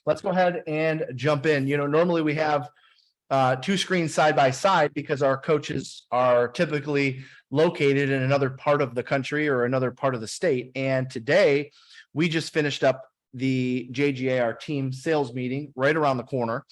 Let's go ahead and jump in. Normally we have two screens side by side because our coaches are typically located in another part of the country or another part of the state. And today we just finished up the JGA, our team sales meeting right around the corner.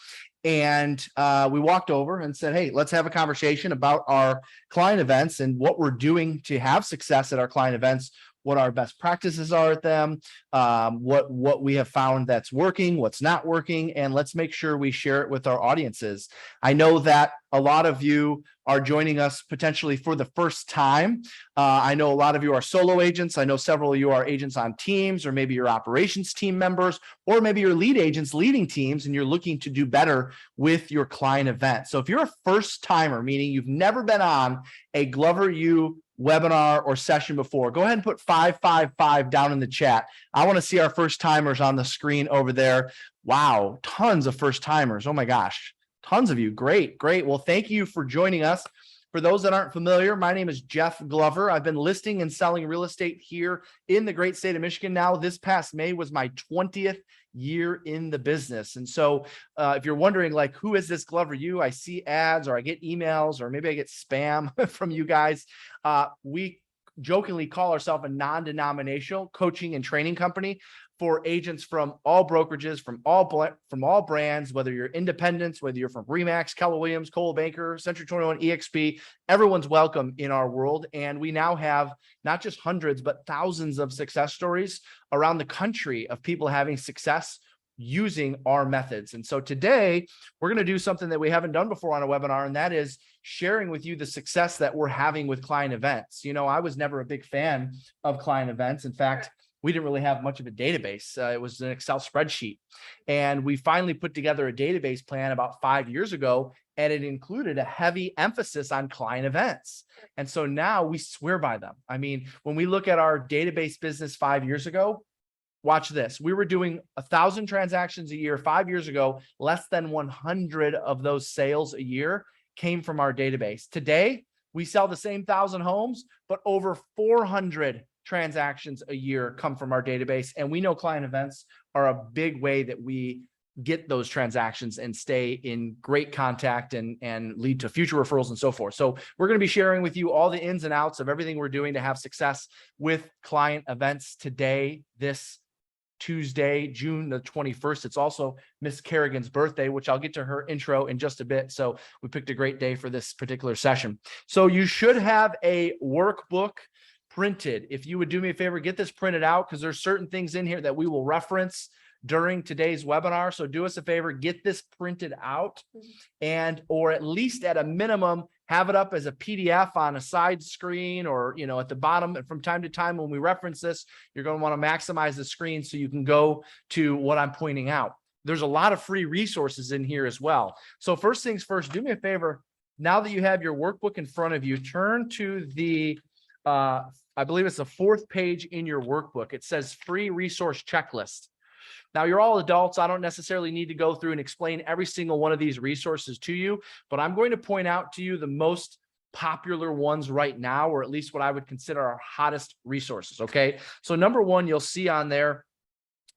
And we walked over and said, hey, let's have a conversation about our client events and what we're doing to have success at our client events, what our best practices are at them, what we have found that's working, what's not working, and let's make sure we share it with our audiences. I know that a lot of you are joining us potentially for the first time. I know a lot of you are solo agents. I know several of you are agents on teams, or maybe you're operations team members, or maybe you're lead agents leading teams and you're looking to do better with your client event. So if you're a first timer, meaning you've never been on a Glover U webinar or session before, go ahead and put 555 down in the chat. I want to see our first timers on the screen over there. Wow, tons of first timers. Oh my gosh, tons of you. Great. Well, thank you for joining us. For those that aren't familiar, my name is Jeff Glover. I've been listing and selling real estate here in the great state of Michigan. Now, this past May was my 20th year in the business. And so if you're wondering, like, who is this Glover U? I see ads, or I get emails, or maybe I get spam from you guys. We jokingly call ourselves a non-denominational coaching and training company for agents from all brokerages, from all brands, whether you're independents, whether you're from Remax, Keller Williams, Coldwell Banker, Century 21, EXP, everyone's welcome in our world. And we now have not just hundreds, but thousands of success stories around the country of people having success using our methods. And so today we're going to do something that we haven't done before on a webinar, and that is sharing with you the success that we're having with client events. I was never a big fan of client events. In fact, we didn't really have much of a database. It was an Excel spreadsheet. And we finally put together a database plan about 5 years ago, and it included a heavy emphasis on client events. And so now we swear by them. I mean, when we look at our database business 5 years ago, watch this. We were doing 1,000 transactions a year 5 years ago. Less than 100 of those sales a year came from our database. Today, we sell the same 1,000 homes, but over 400 transactions a year come from our database. And we know client events are a big way that we get those transactions and stay in great contact and lead to future referrals and so forth. So we're going to be sharing with you all the ins and outs of everything we're doing to have success with client events today, this Tuesday, June the 21st. It's also Miss Kerrigan's birthday, which I'll get to her intro in just a bit. So we picked a great day for this particular session. So you should have a workbook printed. If you would do me a favor, get this printed out, because there's certain things in here that we will reference during today's webinar. So do us a favor, get this printed out, or at least at a minimum, have it up as a PDF on a side screen, or at the bottom. And from time to time when we reference this, you're going to want to maximize the screen so you can go to what I'm pointing out. There's a lot of free resources in here as well. So first things first, do me a favor. Now that you have your workbook in front of you, turn to the I believe it's the 4th page in your workbook. It says free resource checklist. Now, you're all adults. I don't necessarily need to go through and explain every single one of these resources to you, but I'm going to point out to you the most popular ones right now, or at least what I would consider our hottest resources. Okay. So number one, you'll see on there,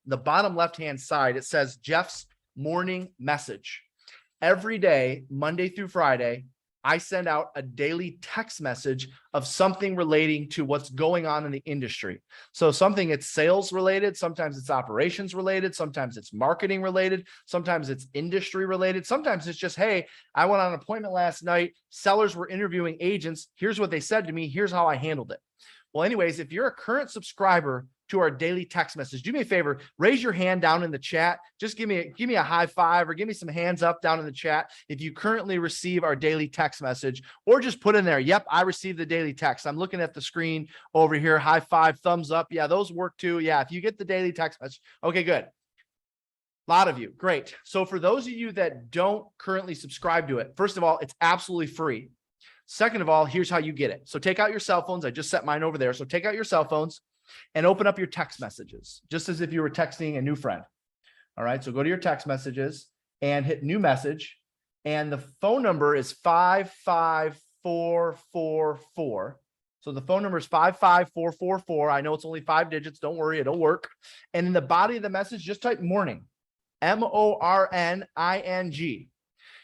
the bottom left-hand side, it says Jeff's morning message. Every day, Monday through Friday, I send out a daily text message of something relating to what's going on in the industry. So something it's sales related, sometimes it's operations related, sometimes it's marketing related, sometimes it's industry related, sometimes it's just, hey, I went on an appointment last night, sellers were interviewing agents, here's what they said to me, here's how I handled it. Well, anyways, if you're a current subscriber to our daily text message, do me a favor, raise your hand down in the chat. Just give me a high five, or give me some hands up down in the chat if you currently receive our daily text message, or just put in there, yep, I received the daily text. I'm looking at the screen over here. High five, thumbs up. Yeah, those work too. Yeah, if you get the daily text message. Okay, good. A lot of you. Great. So for those of you that don't currently subscribe to it, first of all, it's absolutely free. Second of all, here's how you get it. So take out your cell phones. I just set mine over there. So take out your cell phones and open up your text messages, just as if you were texting a new friend. All right. So go to your text messages and hit new message. And the phone number is 55444. So the phone number is 55444. I know it's only 5 digits. Don't worry, it'll work. And in the body of the message, just type morning. MORNING.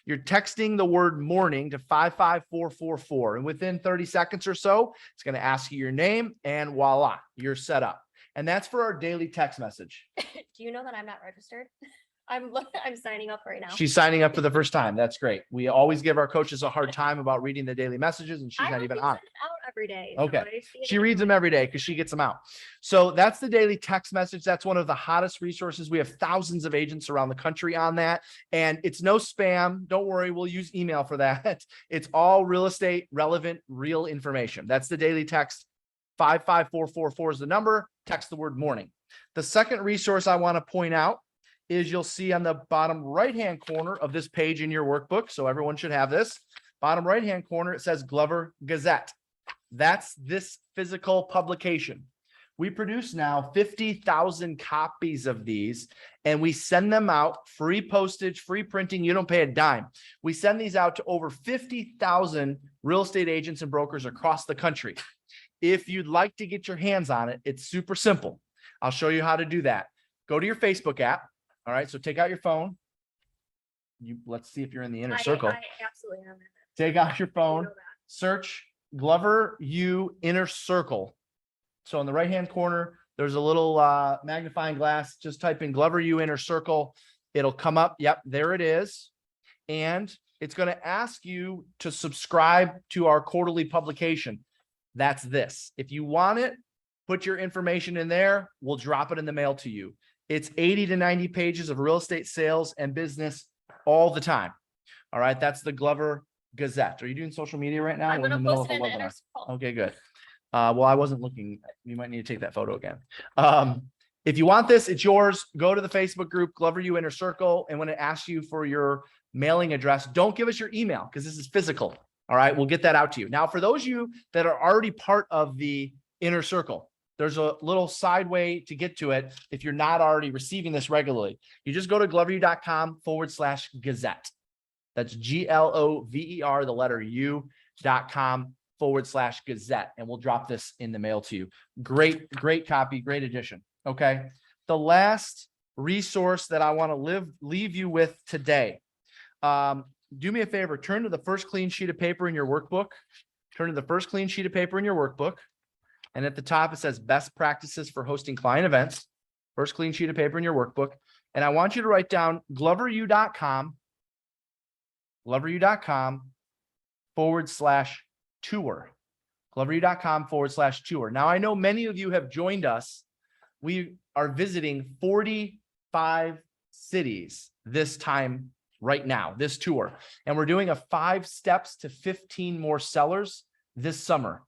You're texting the word morning to 55444. And within 30 seconds or so, it's going to ask you your name, and voila, you're set up. And that's for our daily text message. Do you know that I'm not registered? I'm signing up right now. She's signing up for the first time. That's great. We always give our coaches a hard time about reading the daily messages, and she's not even on. Out every day. Okay. She reads them every day because she gets them out. So that's the daily text message. That's one of the hottest resources. We have thousands of agents around the country on that, and it's no spam. Don't worry. We'll use email for that. It's all real estate relevant, real information. That's the daily text. 55444 is the number. Text the word morning. The second resource I want to point out is you'll see on the bottom right-hand corner of this page in your workbook. So everyone should have this. Bottom right-hand corner, it says Glover Gazette. That's this physical publication. We produce now 50,000 copies of these, and we send them out free postage, free printing. You don't pay a dime. We send these out to over 50,000 real estate agents and brokers across the country. If you'd like to get your hands on it, it's super simple. I'll show you how to do that. Go to your Facebook app. All right, so take out your phone. Let's see if you're in the inner circle. I absolutely am. Take out your phone, search Glover U Inner Circle. So in the right-hand corner, there's a little magnifying glass. Just type in Glover U Inner Circle. It'll come up. Yep, there it is. And it's going to ask you to subscribe to our quarterly publication. That's this. If you want it, put your information in there. We'll drop it in the mail to you. It's 80 to 90 pages of real estate sales and business all the time. All right. That's the Glover Gazette. Are you doing social media right now? I'm We're in the gonna middle post of a it in the webinar. circle. Okay, good. Well, I wasn't looking. You might need to take that photo again. If you want this, it's yours. Go to the Facebook group, Glover U Inner Circle. And when it asks you for your mailing address, don't give us your email because this is physical. All right. We'll get that out to you. Now, for those of you that are already part of the Inner Circle, there's a little side way to get to it. If you're not already receiving this regularly, you just go to gloveru.com/Gazette. That's GLOVER, the letter U.com/Gazette. And we'll drop this in the mail to you. Great, great copy, great addition. Okay. The last resource that I want to leave you with today. Do me a favor, turn to the first clean sheet of paper in your workbook. Turn to the first clean sheet of paper in your workbook. And at the top, it says best practices for hosting client events. First clean sheet of paper in your workbook. And I want you to write down gloveru.com/tour. gloveru.com/tour. Now, I know many of you have joined us. We are visiting 45 cities this time right now, this tour. And we're doing a 5 steps to 15 more sellers this summer.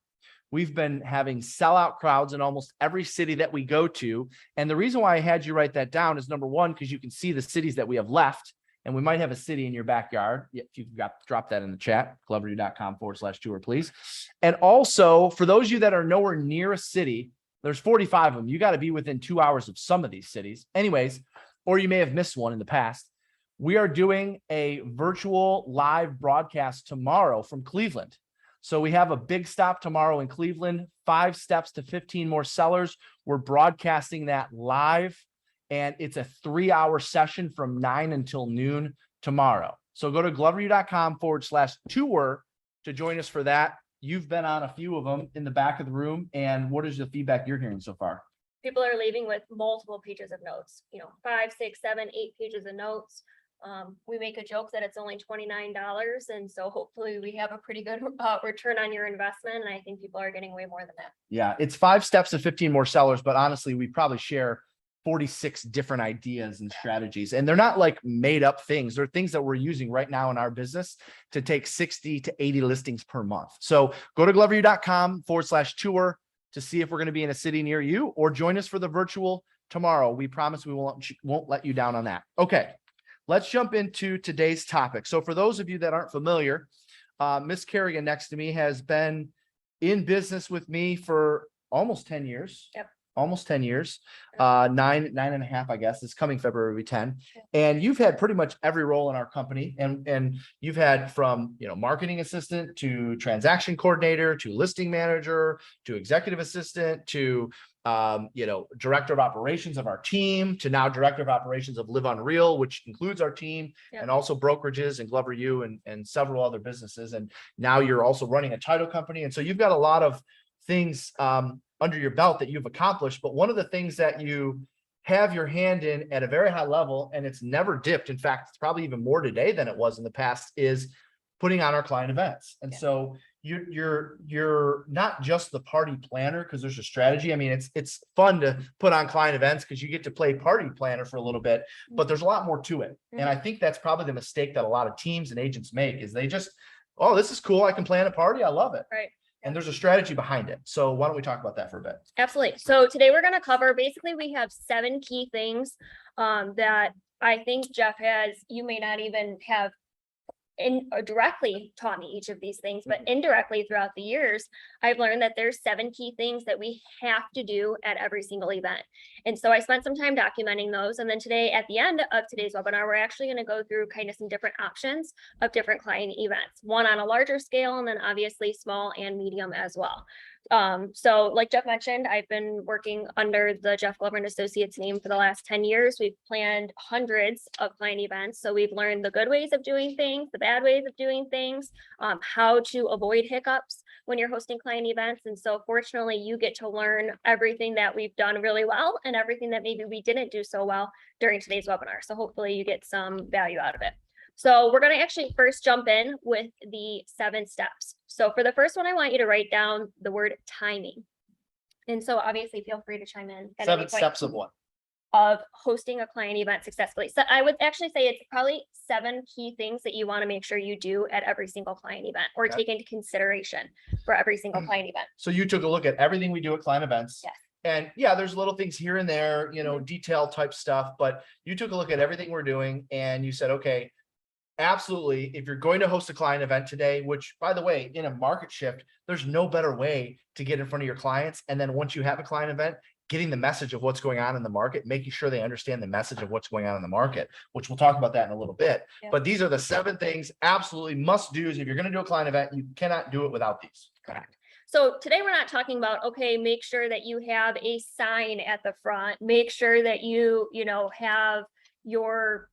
We've been having sellout crowds in almost every city that we go to. And the reason why I had you write that down is, number one, because you can see the cities that we have left. And we might have a city in your backyard. If you've drop that in the chat, gloveru.com/tour, please. And also, for those of you that are nowhere near a city, there's 45 of them. You got to be within 2 hours of some of these cities. Anyways, or you may have missed one in the past. We are doing a virtual live broadcast tomorrow from Cleveland. So we have a big stop tomorrow in Cleveland, 5 steps to 15 more sellers. We're broadcasting that live, and it's a 3-hour session from 9 until noon tomorrow. So go to gloveru.com/tour to join us for that. You've been on a few of them in the back of the room. And what is the feedback you're hearing so far? People are leaving with multiple pages of notes, 5, 6, 7, 8 pages of notes. We make a joke that it's only $29. And so hopefully we have a pretty good return on your investment. And I think people are getting way more than that. Yeah, it's 5 steps to 15 more sellers, but honestly, we probably share 46 different ideas and strategies. And they're not like made up things. They're things that we're using right now in our business to take 60 to 80 listings per month. So go to gloveru.com/tour to see if we're going to be in a city near you, or join us for the virtual tomorrow. We promise we won't let you down on that. Okay. Let's jump into today's topic. So for those of you that aren't familiar, Miss Kerrigan next to me has been in business with me for almost 10 years. Yep. almost 10 years, nine and a half, I guess. This coming February will be 10. And you've had pretty much every role in our company. And you've had from, marketing assistant to transaction coordinator to listing manager to executive assistant to director of operations of our team to now director of operations of Live Unreal, which includes our team and also brokerages and Glover U and several other businesses. And now you're also running a title company. And so you've got a lot of things under your belt that you've accomplished. But one of the things that you have your hand in at a very high level, and it's never dipped. In fact, it's probably even more today than it was in the past, is putting on our client events. And so you're not just the party planner because there's a strategy. I mean, it's fun to put on client events because you get to play party planner for a little bit, but there's a lot more to it. And I think that's probably the mistake that a lot of teams and agents make is they just, oh, this is cool. I can plan a party. I love it. Right. And there's a strategy behind it. So why don't we talk about that for a bit? Absolutely. So today we're going to cover, basically we have 7 key things that I think Jeff you may not even have directly taught me each of these things, but indirectly throughout the years, I've learned that there's 7 key things that we have to do at every single event. And so I spent some time documenting those. And then today, at the end of today's webinar, we're actually going to go through kind of some different options of different client events, one on a larger scale, and then obviously small and medium as well. So like Jeff mentioned, I've been working under the Jeff Glover and Associates name for the last 10 years. We've planned hundreds of client events. So we've learned the good ways of doing things, the bad ways of doing things, how to avoid hiccups when you're hosting client events. And so fortunately, you get to learn everything that we've done really well and everything that maybe we didn't do so well during today's webinar. So hopefully you get some value out of it. So we're going to actually first jump in with the 7 steps. So for the first one, I want you to write down the word timing. And so obviously feel free to chime in. At 7 steps of what? Of hosting a client event successfully. So I would actually say it's probably 7 key things that you want to make sure you do at every single client event or take into consideration for every single client event. So you took a look at everything we do at client events. Yes. And there's little things here and there, detail type stuff, but you took a look at everything we're doing and you said, okay, absolutely. If you're going to host a client event today, which by the way, in a market shift, there's no better way to get in front of your clients. And then once you have a client event, getting the message of what's going on in the market, making sure they understand the message of what's going on in the market, which we'll talk about that in a little bit. Yeah. But these are the 7 things absolutely must do's. If you're going to do a client event, you cannot do it without these. Correct. So today we're not talking about, okay, make sure that you have a sign at the front, make sure that you have your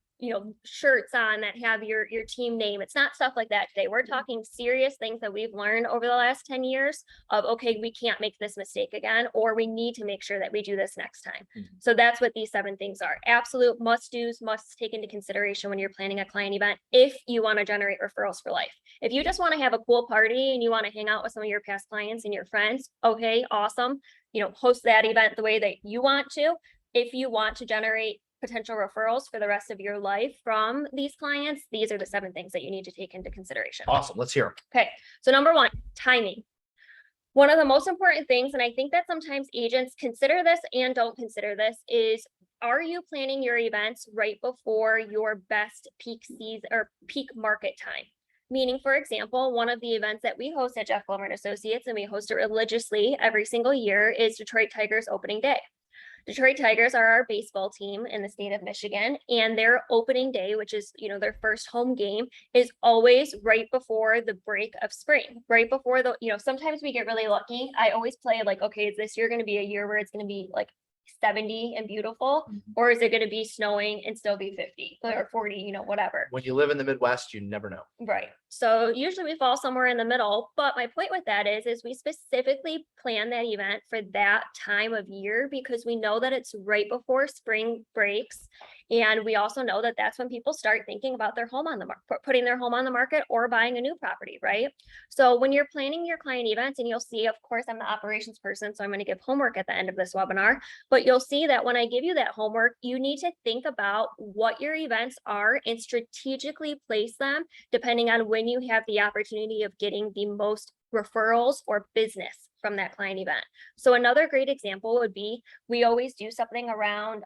shirts on that have your team name. It's not stuff like that today. We're talking serious things that we've learned over the last 10 years of, okay, we can't make this mistake again, or we need to make sure that we do this next time. So that's what these 7 things are. Absolute must-dos, must take into consideration when you're planning a client event if you want to generate referrals for life. If you just want to have a cool party and you want to hang out with some of your past clients and your friends, okay, awesome. Host that event the way that you want to. If you want to generate potential referrals for the rest of your life from these clients, these are the 7 things that you need to take into consideration. Awesome. Let's hear them. Okay. So number 1, timing. One of the most important things, and I think that sometimes agents consider this and don't consider this, is are you planning your events right before your best peak season or peak market time? Meaning, for example, one of the events that we host at Jeff Glover and Associates, and we host it religiously every single year, is Detroit Tigers opening day. Detroit Tigers are our baseball team in the state of Michigan, and their opening day, which is, their first home game, is always right before the break of spring, right before sometimes we get really lucky. I always play like, okay, is this year going to be a year where it's going to be like 70 and beautiful, or is it going to be snowing and still be 50 or 40, whatever. When you live in the Midwest, you never know. Right. So usually we fall somewhere in the middle, but my point with that is we specifically plan that event for that time of year because we know that it's right before spring breaks. And we also know that that's when people start thinking about their home on the market, putting their home on the market or buying a new property, right? So when you're planning your client events, and you'll see, of course, I'm the operations person, so I'm going to give homework at the end of this webinar, but you'll see that when I give you that homework, you need to think about what your events are and strategically place them depending on when you have the opportunity of getting the most referrals or business from that client event. So another great example would be, we always do something around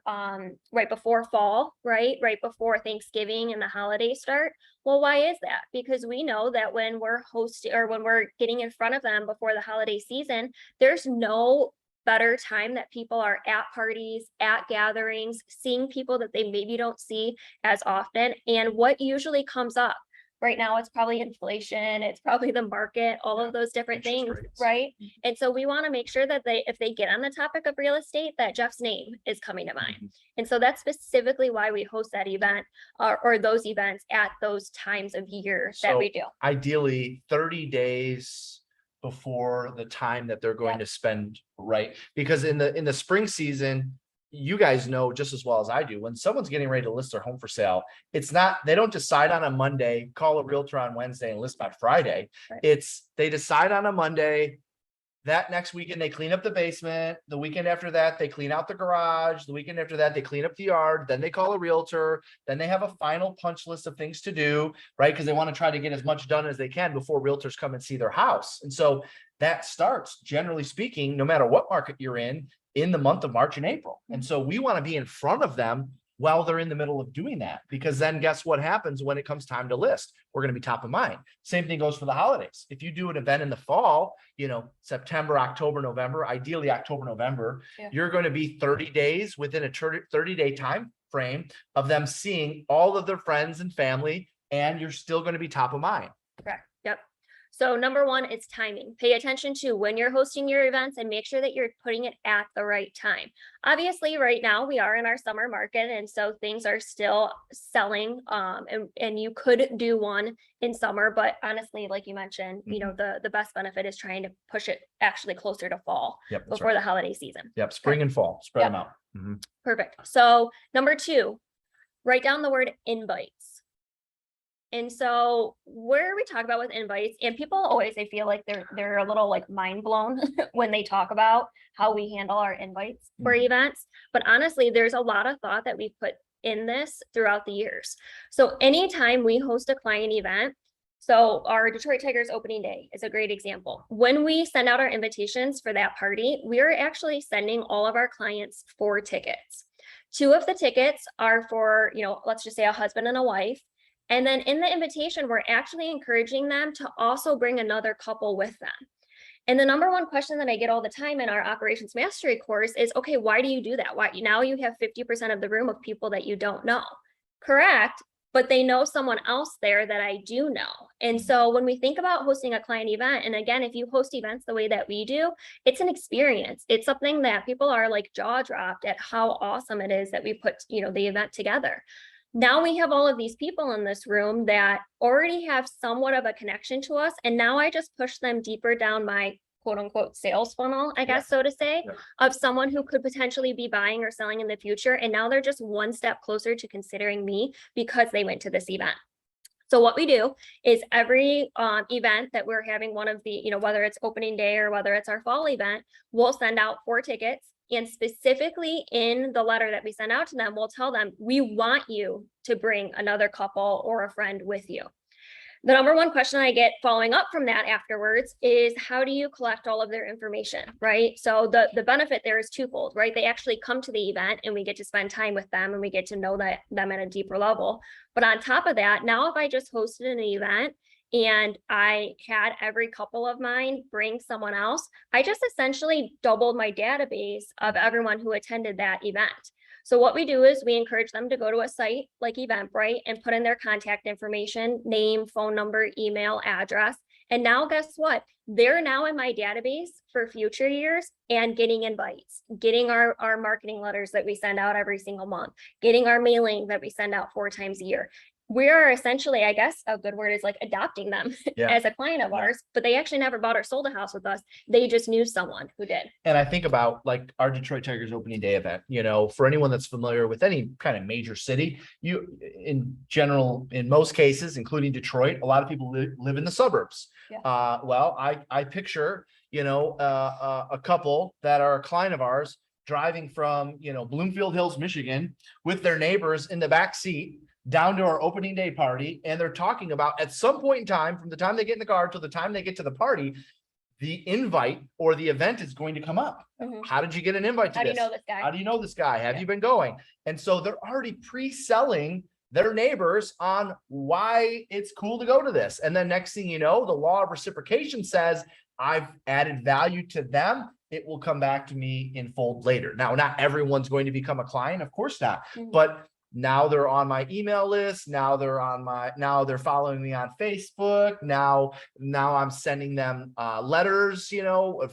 right before fall, right before Thanksgiving and the holidays start. Well, why is that? Because we know that when we're hosting or when we're getting in front of them before the holiday season, there's no better time that people are at parties, at gatherings, seeing people that they maybe don't see as often. And what usually comes up right now, it's probably inflation, it's probably the market, all of those different Interest things, rates. right? And so we want to make sure that if they get on the topic of real estate, that Jeff's name is coming to mind. And so that's specifically why we host that event or those events at those times of year that we do. Ideally 30 days before the time that they're going to spend, right? Because in the spring season, you guys know just as well as I do, when someone's getting ready to list their home for sale, it's not, they don't decide on a Monday, call a realtor on Wednesday and list by Friday. Right. It's, they decide on a Monday. That next weekend, they clean up the basement. The weekend after that, they clean out the garage. The weekend after that, they clean up the yard. Then they call a realtor. Then they have a final punch list of things to do, right? Because they want to try to get as much done as they can before realtors come and see their house. And so that starts, generally speaking, no matter what market you're in the month of March and April. And so we want to be in front of them while they're in the middle of doing that, because then guess what happens when it comes time to list? We're going to be top of mind. Same thing goes for the holidays. If you do an event in the fall, September, October, November, ideally October, November, you're going to be 30 days within a 30-day time frame of them seeing all of their friends and family, and you're still going to be top of mind. Correct. Yep. So number one, it's timing. Pay attention to when you're hosting your events and make sure that you're putting it at the right time. Obviously, right now we are in our summer market, and so things are still selling. And you could do one in summer, but honestly, like you mentioned, the best benefit is trying to push it actually closer to fall before the holiday season. Yep, spring and fall, spread them out. Perfect. So number two, write down the word invites. And so where we talk about with invites, and people always, I feel like they're a little like mind blown when they talk about how we handle our invites for events. But honestly, there's a lot of thought that we put in this throughout the years. So anytime we host a client event, so our Detroit Tigers opening day is a great example. When we send out our invitations for that party, we are actually sending all of our clients 4 tickets. 2 of the tickets are for, let's just say a husband and a wife. And then in the invitation, we're actually encouraging them to also bring another couple with them. And the number one question that I get all the time in our operations mastery course is, okay, why do you do that? Why now you have 50% of the room of people that you don't know? Correct. But they know someone else there that I do know. And so when we think about hosting a client event, and again, if you host events the way that we do, it's an experience. It's something that people are like jaw dropped at how awesome it is that we put, the event together. Now we have all of these people in this room that already have somewhat of a connection to us. And now I just push them deeper down my quote unquote sales funnel, I guess, so to say, of someone who could potentially be buying or selling in the future. And now they're just one step closer to considering me because they went to this event. So what we do is every event that we're having, one of the, whether it's opening day or whether it's our fall event, we'll send out 4 tickets. And specifically in the letter that we send out to them, we'll tell them, we want you to bring another couple or a friend with you. The number one question I get following up from that afterwards is, how do you collect all of their information, right? So the benefit there is twofold, right? They actually come to the event and we get to spend time with them and we get to know them at a deeper level. But on top of that, now if I just hosted an event and I had every couple of mine bring someone else, I just essentially doubled my database of everyone who attended that event. So what we do is we encourage them to go to a site like Eventbrite and put in their contact information, name, phone number, email, address. And now guess what? They're now in my database for future years and getting invites, getting our marketing letters that we send out every single month, getting our mailing that we send out 4 times a year. We are essentially, I guess a good word is like adopting them as a client of ours, but they actually never bought or sold a house with us. They just knew someone who did. And I think about like our Detroit Tigers opening day event, for anyone that's familiar with any kind of major city, in general, in most cases, including Detroit, a lot of people live in the suburbs. Well, I picture, a couple that are a client of ours driving from, Bloomfield Hills, Michigan with their neighbors in the back seat down to our opening day party. And they're talking about at some point in time, from the time they get in the car till the time they get to the party, the invite or the event is going to come up. How did you get an invite to this? How do you know this guy? How do you know this guy? Have you been going? And so they're already pre-selling their neighbors on why it's cool to go to this. And then next thing you know, the law of reciprocation says, I've added value to them it will come back to me in fold later. Now, not everyone's going to become a client, of course not, Mhm. but now they're on my email list. Now they're following me on Facebook. Now I'm sending them letters,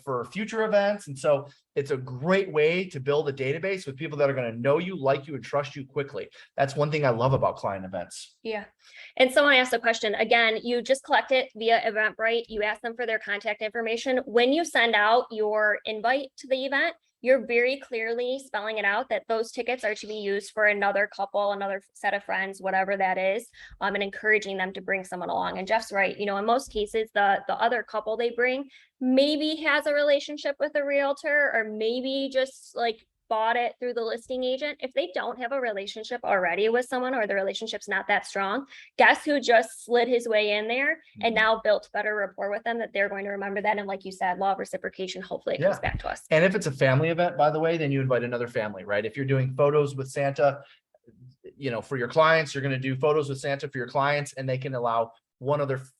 for future events. And so it's a great way to build a database with people that are going to know you, like you, and trust you quickly. That's one thing I love about client events. Yeah. And someone asked a question. Again, you just collect it via Eventbrite. You ask them for their contact information. When you send out your invite to the event, you're very clearly spelling it out that those tickets are to be used for another couple, another set of friends, whatever that is, and encouraging them to bring someone along. And Jeff's right. In most cases, the other couple they bring maybe has a relationship with a realtor, or maybe just like bought it through the listing agent. If they don't have a relationship already with someone, or the relationship's not that strong, guess who just slid his way in there and now built better rapport with them, that they're going to remember that. And like you said, law of reciprocation, hopefully it comes back to us. And if it's a family event, by the way, then you invite another family, right? If you're doing photos with Santa, for your clients, you're going to do photos with Santa for your clients, and they can allow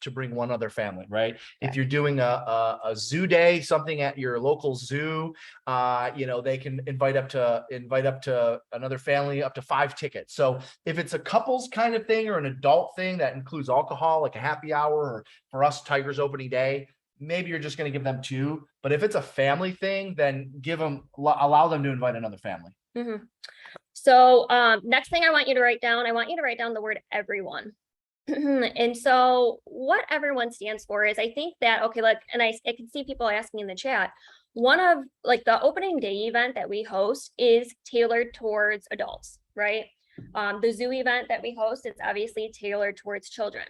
to bring one other family, right? If you're doing a zoo day, something at your local zoo, they can invite up to another family up to 5 tickets. So if it's a couples kind of thing or an adult thing that includes alcohol, like a happy hour, or for us, Tigers opening day, maybe you're just going to give them 2. But if it's a family thing, then allow them to invite another family. Mm-hmm. So next thing I want you to write down the word everyone. And so what everyone stands for is, I think that, okay, and I can see people asking in the chat, one of the opening day event that we host is tailored towards adults, right? The zoo event that we host is obviously tailored towards children.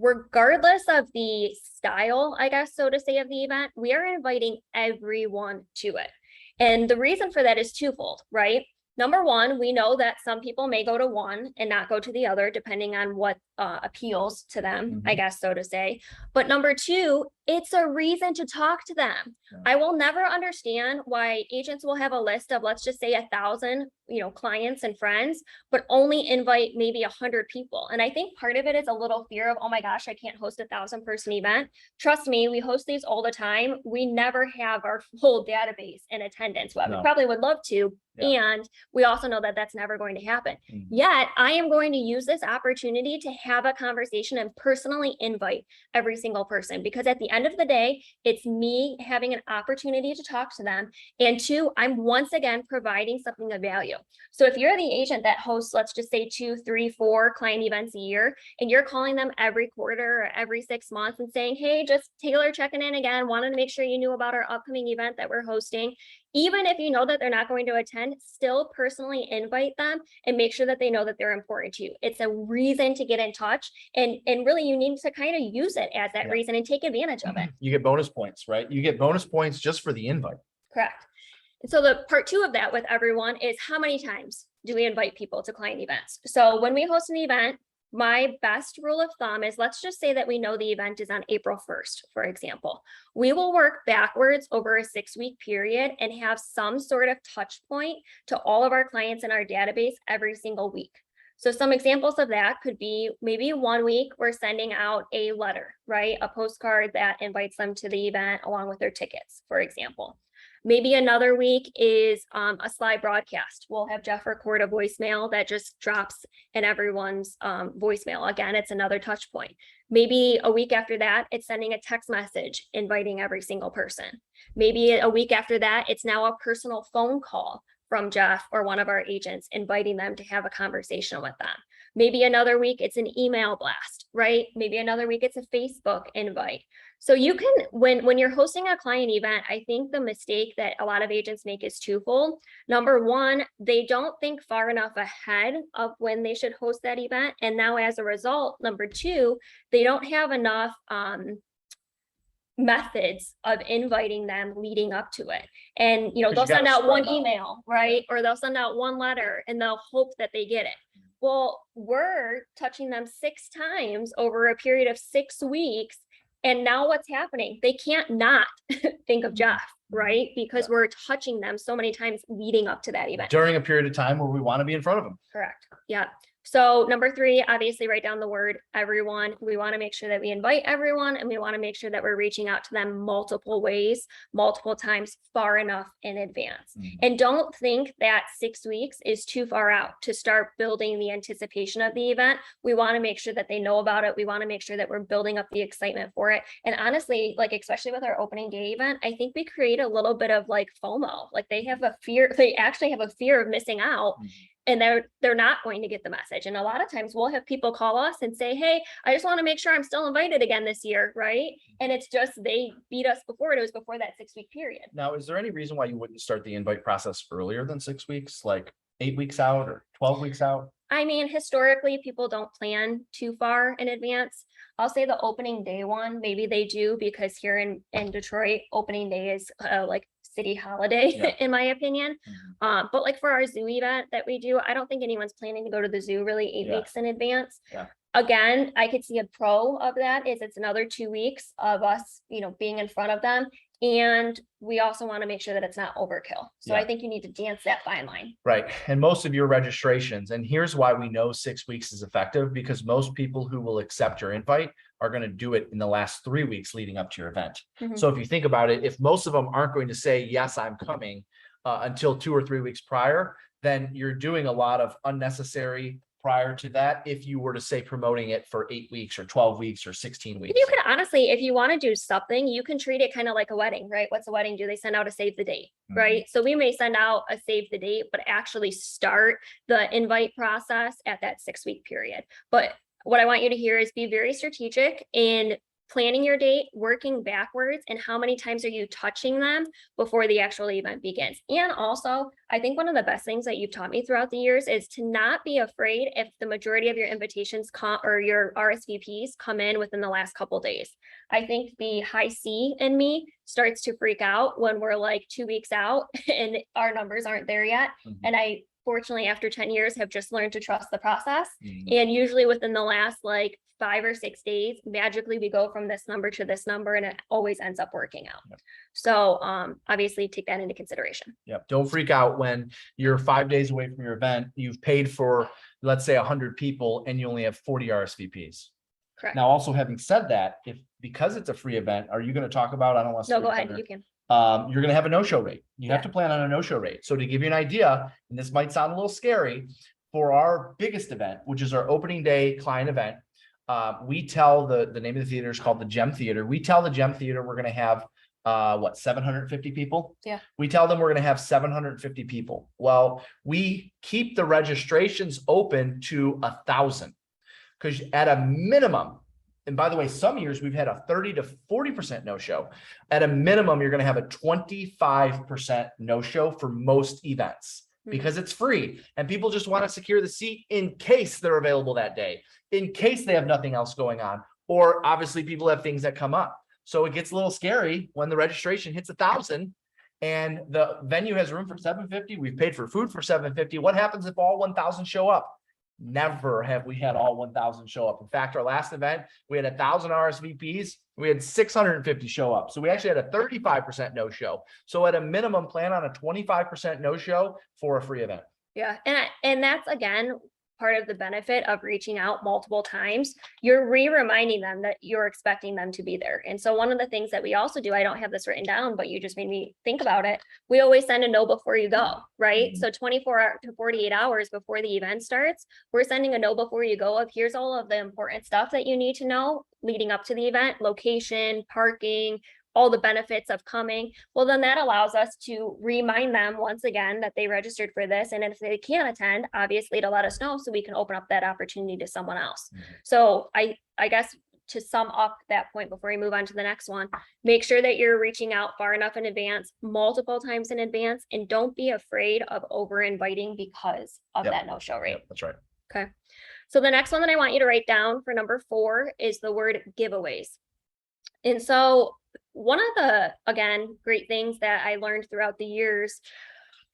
Regardless of the style, I guess, so to say, of the event, we are inviting everyone to it. And the reason for that is twofold, right? Number one, we know that some people may go to one and not go to the other, depending on what appeals to them, I guess, so to say. But number two, it's a reason to talk to them. Yeah. I will never understand why agents will have a list of, let's just say 1,000, clients and friends, but only invite maybe 100 people. And I think part of it is a little fear of, oh my gosh, I can't host a 1,000-person event. Trust me, we host these all the time. We never have our full database in attendance. Well, we probably would love to. Yeah. And we also know that that's never going to happen. Yet I am going to use this opportunity to have a conversation and personally invite every single person, because at the end of the day, it's me having an opportunity to talk to them. And 2, I'm once again providing something of value. So if you're the agent that hosts, let's just say 2, 3, 4 client events a year, and you're calling them every quarter or every 6 months and saying, hey, just Taylor checking in again, wanted to make sure you knew about our upcoming event that we're hosting. Even if you know that they're not going to attend, still personally invite them and make sure that they know that they're important to you. It's a reason to get in touch, and really you need to kind of use it as that reason and take advantage of it. You get bonus points, right? You get bonus points just for the invite. Correct. And so the part 2 of that with everyone is, how many times do we invite people to client events? So when we host an event, my best rule of thumb is, let's just say that we know the event is on April 1st, for example. We will work backwards over a 6-week period and have some sort of touch point to all of our clients in our database every single week. So some examples of that could be, maybe 1 week we're sending out a letter, right? A postcard that invites them to the event along with their tickets, for example. Maybe another week is a slide broadcast. We'll have Jeff record a voicemail that just drops in everyone's voicemail. Again, it's another touch point. Maybe a week after that, it's sending a text message inviting every single person. Maybe a week after that, it's now a personal phone call from Jeff or one of our agents, inviting them to have a conversation with them. Maybe another week, it's an email blast, right? Maybe another week, it's a Facebook invite. So you can, when you're hosting a client event, I think the mistake that a lot of agents make is twofold. Number one, they don't think far enough ahead of when they should host that event. And now as a result, number 2, they don't have enough methods of inviting them leading up to it. And, they'll send out one email, right? Or they'll send out one letter and they'll hope that they get it. Well, we're touching them 6 times over a period of 6 weeks. And now what's happening? They can't not think of Jeff, right? Because we're touching them so many times leading up to that event. During a period of time where we want to be in front of them. Correct. Yeah. So number 3, obviously write down the word everyone. We want to make sure that we invite everyone, and we want to make sure that we're reaching out to them multiple ways, multiple times, far enough in advance. And don't think that 6 weeks is too far out to start building the anticipation of the event. We want to make sure that they know about it. We want to make sure that we're building up the excitement for it. And honestly, like, especially with our opening day event, I think we create a little bit of like FOMO. Like, they actually have a fear of missing out. And they're not going to get the message. And a lot of times we'll have people call us and say, hey, I just want to make sure I'm still invited again this year, right? And it's just, they beat us before. It was before that 6-week period. Now, is there any reason why you wouldn't start the invite process earlier than 6 weeks, like 8 weeks out or 12 weeks out? I mean, historically, people don't plan too far in advance. I'll say the opening day one, maybe they do, because here in Detroit, opening day is like city holiday, in my opinion. But like for our zoo event that we do, I don't think anyone's planning to go to the zoo really 8 weeks in advance. Again, I could see a pro of that is it's another 2 weeks of us, being in front of them. And we also want to make sure that it's not overkill. So I think you need to dance that fine line. Right. And most of your registrations, and here's why we know 6 weeks is effective, because most people who will accept your invite are going to do it in the last 3 weeks leading up to your event. So if you think about it, if most of them aren't going to say, yes, I'm coming until 2 or 3 weeks prior, then you're doing a lot of unnecessary prior to that if you were to say promoting it for 8 weeks or 12 weeks or 16 weeks. You can honestly, if you want to do something, you can treat it kind of like a wedding, right? What's a wedding do? They send out a save the date, right? So we may send out a save the date, but actually start the invite process at that 6-week period. But what I want you to hear is be very strategic in planning your date, working backwards, and how many times are you touching them before the actual event begins. And also, I think one of the best things that you've taught me throughout the years is to not be afraid if the majority of your invitations or your RSVPs come in within the last couple days. I think the high C in me starts to freak out when we're like 2 weeks out and our numbers aren't there yet. And I, fortunately, after 10 years, have just learned to trust the process. And usually within the last like 5 or 6 days, magically we go from this number to this number, and it always ends up working out. So obviously take that into consideration. Don't freak out when you're 5 days away from your event. You've paid for, let's say, 100 people and you only have 40 RSVPs. Correct. Now, also having said that, because it's a free event, are you going to talk about, I don't want to. No, go ahead. You can. You're going to have a no-show rate. You have to plan on a no-show rate. So to give you an idea, and this might sound a little scary, for our biggest event, which is our opening day client event, we tell the name of the theater is called the Gem Theater. We tell the Gem Theater we're going to have 750 people. We tell them we're going to have 750 people. Well, we keep the registrations open to 1,000, because at a minimum, and by the way, some years we've had a 30 to 40% no-show. At a minimum, you're going to have a 25% no-show for most events, because it's free and people just want to secure the seat in case they're available that day, in case they have nothing else going on, or obviously people have things that come up. So it gets a little scary when the registration hits 1,000 and the venue has room for 750. We've paid for food for 750. What happens if all 1,000 show up? Never have we had all 1,000 show up. In fact, our last event, we had 1,000 RSVPs. We had 650 show up. So we actually had a 35% no show. So at a minimum, plan on a 25% no show for a free event. Yeah. And that's, again, part of the benefit of reaching out multiple times. You're reminding them that you're expecting them to be there. And so one of the things that we also do, I don't have this written down, but you just made me think about it. We always send a no before you go, right? So 24 to 48 hours before the event starts, we're sending a no before you go of here's all of the important stuff that you need to know leading up to the event: location, parking, all the benefits of coming. Well, then that allows us to remind them once again that they registered for this. And if they can't attend, obviously to let us know so we can open up that opportunity to someone else. So I guess to sum up that point before we move on to the next one, make sure that you're reaching out far enough in advance, multiple times in advance, and don't be afraid of over inviting because of that no-show rate. That's right. Okay. So the next one that I want you to write down for number 4 is the word giveaways. And so one of the, again, great things that I learned throughout the years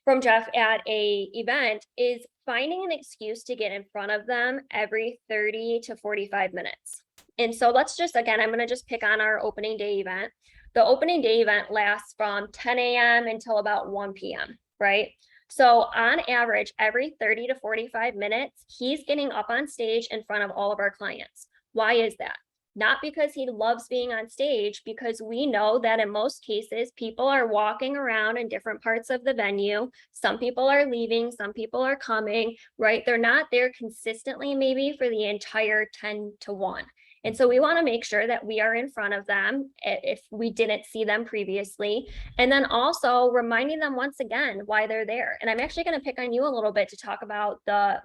from Jeff at a event is finding an excuse to get in front of them every 30 to 45 minutes. And so let's just, again, I'm going to just pick on our opening day event. The opening day event lasts from 10 a.m. until about 1 p.m., right? So on average, every 30 to 45 minutes, he's getting up on stage in front of all of our clients. Why is that? Not because he loves being on stage, because we know that in most cases, people are walking around in different parts of the venue. Some people are leaving, some people are coming, right? They're not there consistently, maybe for the entire 10 to 1. And so we want to make sure that we are in front of them if we didn't see them previously. And then also reminding them once again why they're there. And I'm actually going to pick on you a little bit to talk about the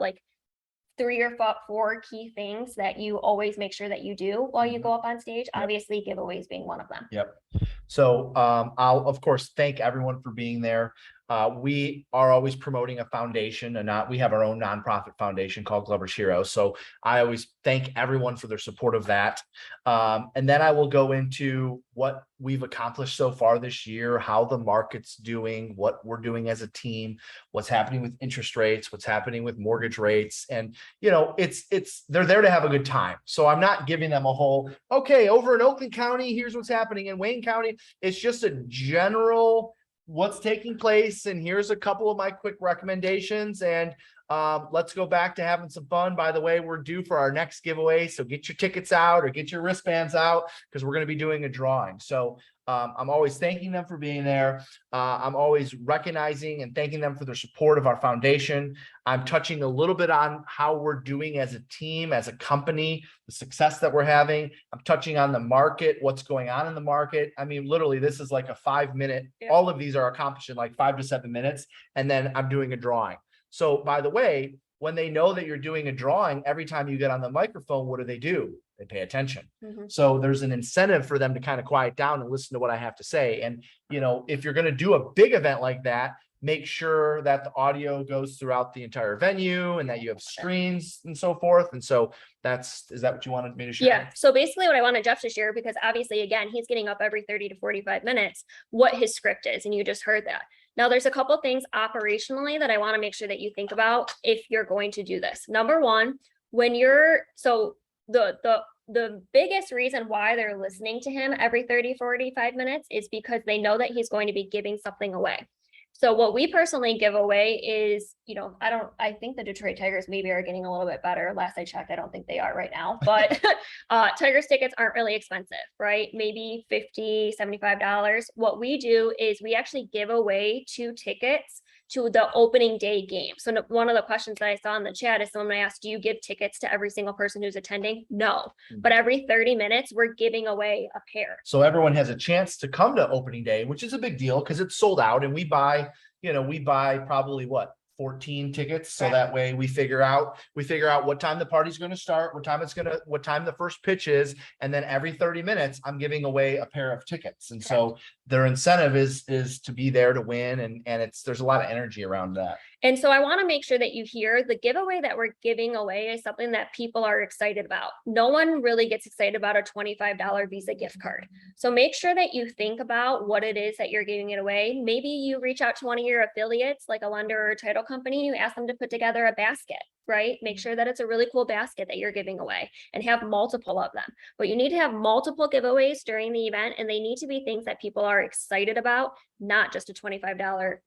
3 or 4 key things that you always make sure that you do while you go up on stage. Yep. Obviously, giveaways being one of them. Yep. So I'll of course thank everyone for being there. We are always promoting a foundation, and we have our own nonprofit foundation called Glover's Heroes. So I always thank everyone for their support of that. And then I will go into what we've accomplished so far this year, how the market's doing, what we're doing as a team, what's happening with interest rates, what's happening with mortgage rates. And, you know, they're there to have a good time. So I'm not giving them a whole, okay, over in Oakland County, here's what's happening in Wayne County. It's just a general what's taking place. And here's a couple of my quick recommendations. And let's go back to having some fun. By the way, we're due for our next giveaway. So get your tickets out or get your wristbands out, because we're going to be doing a drawing. So I'm always thanking them for being there. I'm always recognizing and thanking them for their support of our foundation. I'm touching a little bit on how we're doing as a team, as a company, the success that we're having. I'm touching on the market, what's going on in the market. I mean, literally, this is like a 5-minute. Yeah. All of these are accomplished in like 5 to 7 minutes. And then I'm doing a drawing. So by the way, when they know that you're doing a drawing, every time you get on the microphone, what do? They pay attention. So there's an incentive for them to kind of quiet down and listen to what I have to say. And, you know, if you're going to do a big event like that, make sure that the audio goes throughout the entire venue and that you have screens and so forth. And so is that what you wanted me to share? Yeah. So basically what I wanted Jeff to share, because obviously, again, he's getting up every 30 to 45 minutes, what his script is. And you just heard that. Now, there's a couple things operationally that I want to make sure that you think about if you're going to do this. Number one, the biggest reason why they're listening to him every 30, 45 minutes is because they know that he's going to be giving something away. So what we personally give away is, you know, I think the Detroit Tigers maybe are getting a little bit better. Last I checked, I don't think they are right now, but Tigers tickets aren't really expensive, right? Maybe $50, $75. What we do is we actually give away 2 tickets to the opening day game. So one of the questions that I saw in the chat is someone asked, do you give tickets to every single person who's attending? No, but every 30 minutes, we're giving away a pair. So everyone has a chance to come to opening day, which is a big deal because it's sold out, and we buy probably 14 tickets. So that way we figure out what time the party's going to start, what time the first pitch is. And then every 30 minutes, I'm giving away a pair of tickets. And so their incentive is to be there to win. And there's a lot of energy around that. And so I want to make sure that you hear the giveaway that we're giving away is something that people are excited about. No one really gets excited about a $25 Visa gift card. So make sure that you think about what it is that you're giving it away. Maybe you reach out to one of your affiliates, like a lender or a title company, you ask them to put together a basket, right? Make sure that it's a really cool basket that you're giving away and have multiple of them. But you need to have multiple giveaways during the event, and they need to be things that people are excited about, not just a $25,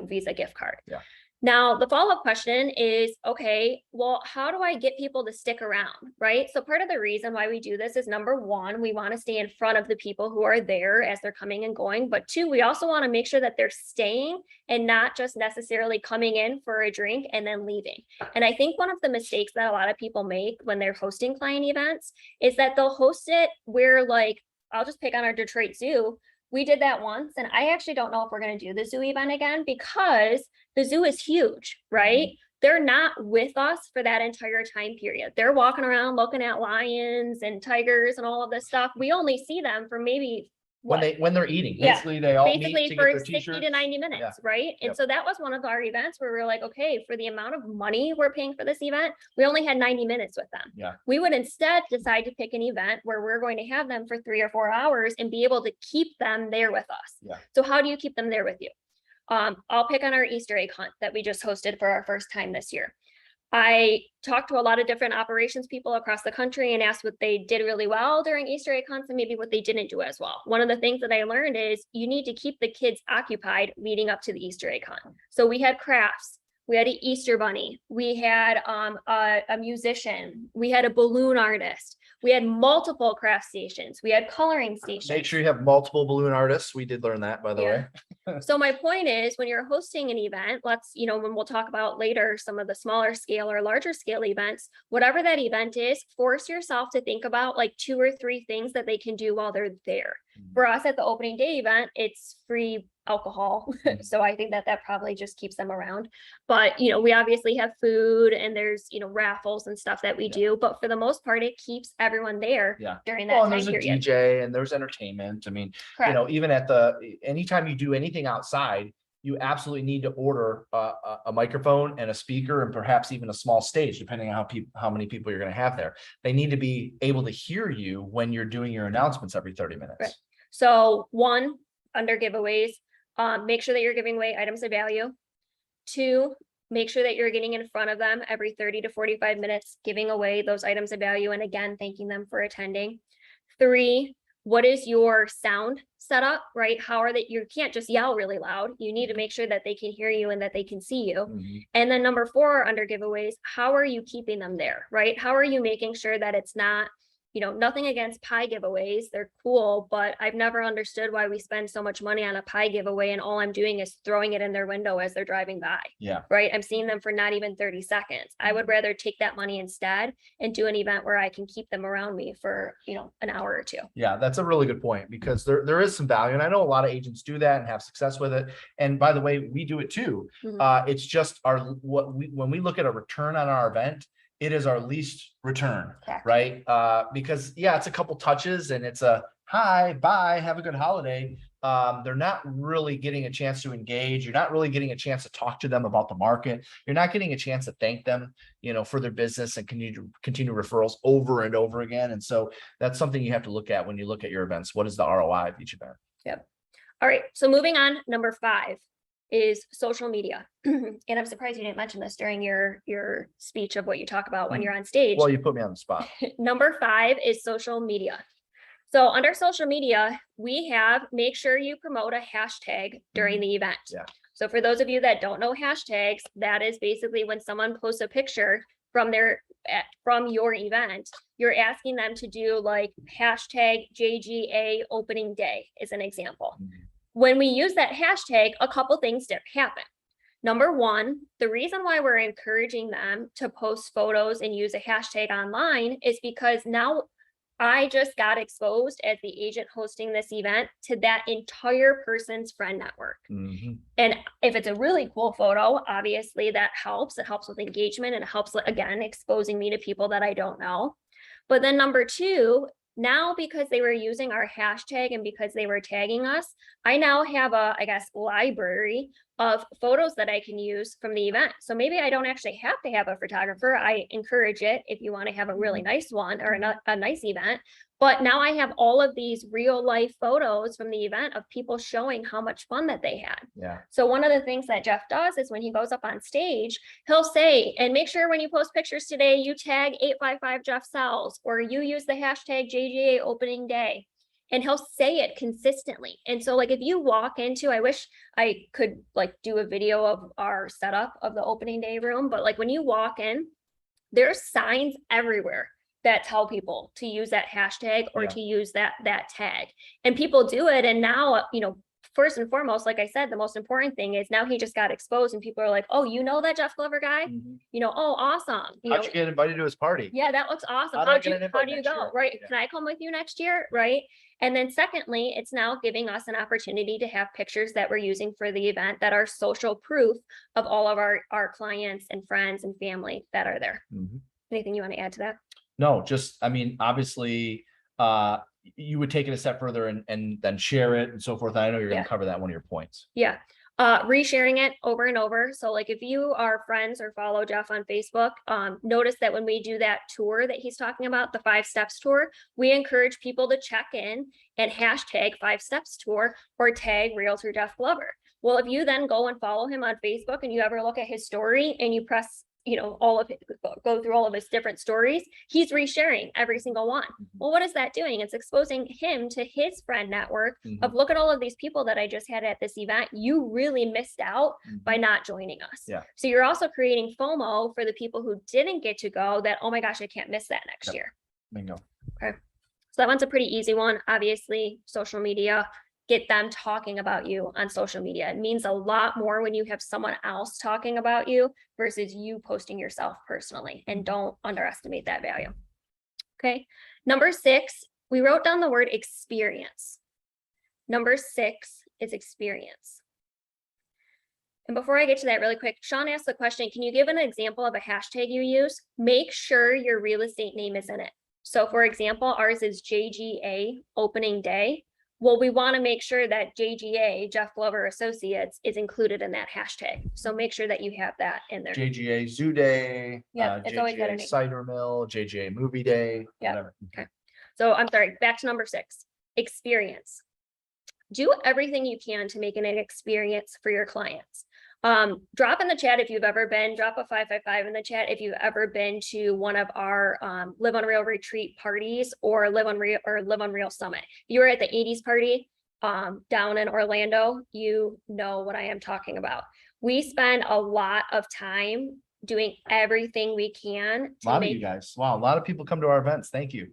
Visa gift card. Yeah. Now, the follow-up question is, okay, well, how do I get people to stick around, right? So part of the reason why we do this is, number one, we want to stay in front of the people who are there as they're coming and going. But 2, we also want to make sure that they're staying and not just necessarily coming in for a drink and then leaving. And I think one of the mistakes that a lot of people make when they're hosting client events is that they'll host it where, like, I'll just pick on our Detroit Zoo. We did that once, and I actually don't know if we're going to do the zoo event again, because the zoo is huge, right? They're not with us for that entire time period. They're walking around looking at lions and tigers and all of this stuff. We only see them for maybe when they're eating. Basically, they all meet to for get their 60 t-shirts. to 90 minutes, right? And so that was one of our events where we were like, okay, for the amount of money we're paying for this event, we only had 90 minutes with them. Yeah. We would instead decide to pick an event where we're going to have them for 3 or 4 hours and be able to keep them there with us. Yeah. So how do you keep them there with you? I'll pick on our Easter egg hunt that we just hosted for our first time this year. I talked to a lot of different operations people across the country and asked what they did really well during Easter egg hunts and maybe what they didn't do as well. One of the things that I learned is you need to keep the kids occupied leading up to the Easter egg hunt. So we had crafts, we had an Easter bunny, we had a musician, we had a balloon artist, we had multiple craft stations, we had coloring stations. Make sure you have multiple balloon artists. We did learn that, by the way. So my point is, when you're hosting an event, when we'll talk about later, some of the smaller scale or larger scale events, whatever that event is, force yourself to think about like 2 or 3 things that they can do while they're there. For us at the opening day event, it's free alcohol. So I think that probably just keeps them around. But, we obviously have food and there's, raffles and stuff that we do. But for the most part, it keeps everyone there during that Well, time and there's period. a DJ and there's entertainment. I mean, Correct. even at anytime you do anything outside, you absolutely need to order a microphone and a speaker and perhaps even a small stage, depending on how many people you're going to have there. They need to be able to hear you when you're doing your announcements every 30 minutes. Right. So 1, under giveaways, make sure that you're giving away items of value. 2, make sure that you're getting in front of them every 30 to 45 minutes, giving away those items of value. And again, thanking them for attending. 3, what is your sound setup, right? You can't just yell really loud. You need to make sure that they can hear you and that they can see you. And then number 4, under giveaways, how are you keeping them there, right? How are you making sure that it's not, nothing against pie giveaways. They're cool, but I've never understood why we spend so much money on a pie giveaway and all I'm doing is throwing it in their window as they're driving by. Yeah. Right. I'm seeing them for not even 30 seconds. I would rather take that money instead and do an event where I can keep them around me for, an hour or 2. Yeah, that's a really good point because there is some value. And I know a lot of agents do that and have success with it. And by the way, we do it too. It's just when we look at a return on our event, it is our least return, right? Because it's a couple touches and it's a hi, bye, have a good holiday. They're not really getting a chance to engage. You're not really getting a chance to talk to them about the market. You're not getting a chance to thank them, for their business and continue referrals over and over again. And so that's something you have to look at when you look at your events. What is the ROI of each event? Yep. All right. So moving on, number 5 is social media. And I'm surprised you didn't mention this during your speech of what you talk about when you're on stage. Well, you put me on the spot. Number 5 is social media. So under social media, we have make sure you promote a hashtag during the event. So for those of you that don't know hashtags, that is basically when someone posts a picture from your event, you're asking them to do like hashtag JGA opening day is an example. When we use that hashtag, a couple things happen. Number 1, the reason why we're encouraging them to post photos and use a hashtag online is because now I just got exposed as the agent hosting this event to that entire person's friend network. And if it's a really cool photo, obviously that helps. It helps with engagement and it helps, again, exposing me to people that I don't know. But then number 2, now because they were using our hashtag and because they were tagging us, I now have a, library of photos that I can use from the event. So maybe I don't actually have to have a photographer. I encourage it if you want to have a really nice one or a nice event. But now I have all of these real life photos from the event of people showing how much fun that they had. Yeah. So one of the things that Jeff does is when he goes up on stage, he'll say, and make sure when you post pictures today, you tag 855 Jeff Sells, or you use the hashtag JGA opening day. And he'll say it consistently. And so like if you walk into, I wish I could like do a video of our setup of the opening day room, but like when you walk in, there's signs everywhere that tell people to use that hashtag or to use that tag. And people do it. And now, first and foremost, like I said, the most important thing is now he just got exposed and people are like, oh, you know that Jeff Glover guy? Oh, awesome. How'd you get invited to his party? Yeah, that looks awesome. How do you go? Right. Can I come with you next year? Right. And then secondly, it's now giving us an opportunity to have pictures that we're using for the event that are social proof of all of our clients and friends and family that are there. Anything you want to add to that? No, just, obviously, you would take it a step further and then share it and so forth. I know you're going to cover that one of your points. Yeah. Resharing it over and over. So like if you are friends or follow Jeff on Facebook, notice that when we do that tour that he's talking about, the 5 steps tour, we encourage people to check in and hashtag 5 steps tour or tag Realtor Jeff Glover. Well, if you then go and follow him on Facebook and you ever look at his story and you press all of it, go through all of his different stories, he's resharing every single one. Well, what is that doing? It's exposing him to his friend network of look at all of these people that I just had at this event. You really missed out by not joining us. Yeah. So you're also creating FOMO for the people who didn't get to go, that, oh my gosh, I can't miss that next year. Bingo. Okay. So that one's a pretty easy one. Obviously, social media, get them talking about you on social media. It means a lot more when you have someone else talking about you versus you posting yourself personally, and don't underestimate that value. Okay. Number 6, we wrote down the word experience. Number 6 is experience. And before I get to that really quick, Sean asked the question, can you give an example of a hashtag you use? Make sure your real estate name is in it. So for example, ours is JGA opening day. Well, we want to make sure that JGA, Jeff Glover Associates, is included in that hashtag. So make sure that you have that in there. JGA Zoo Day, Yeah, it's always got a JGA name. Cider Mill, JGA Movie Day, Yeah. whatever. Okay. So I'm sorry, back to number 6, experience. Do everything you can to make it an experience for your clients. Drop in the chat if you've ever been, drop a 555 in the chat if you've ever been to one of our Live Unreal retreat parties or Live Unreal Summit. You were at the 80s party down in Orlando, you know what I am talking about. We spend a lot of time doing everything we can A lot of you guys. Wow, a lot of people come to our events. Thank you.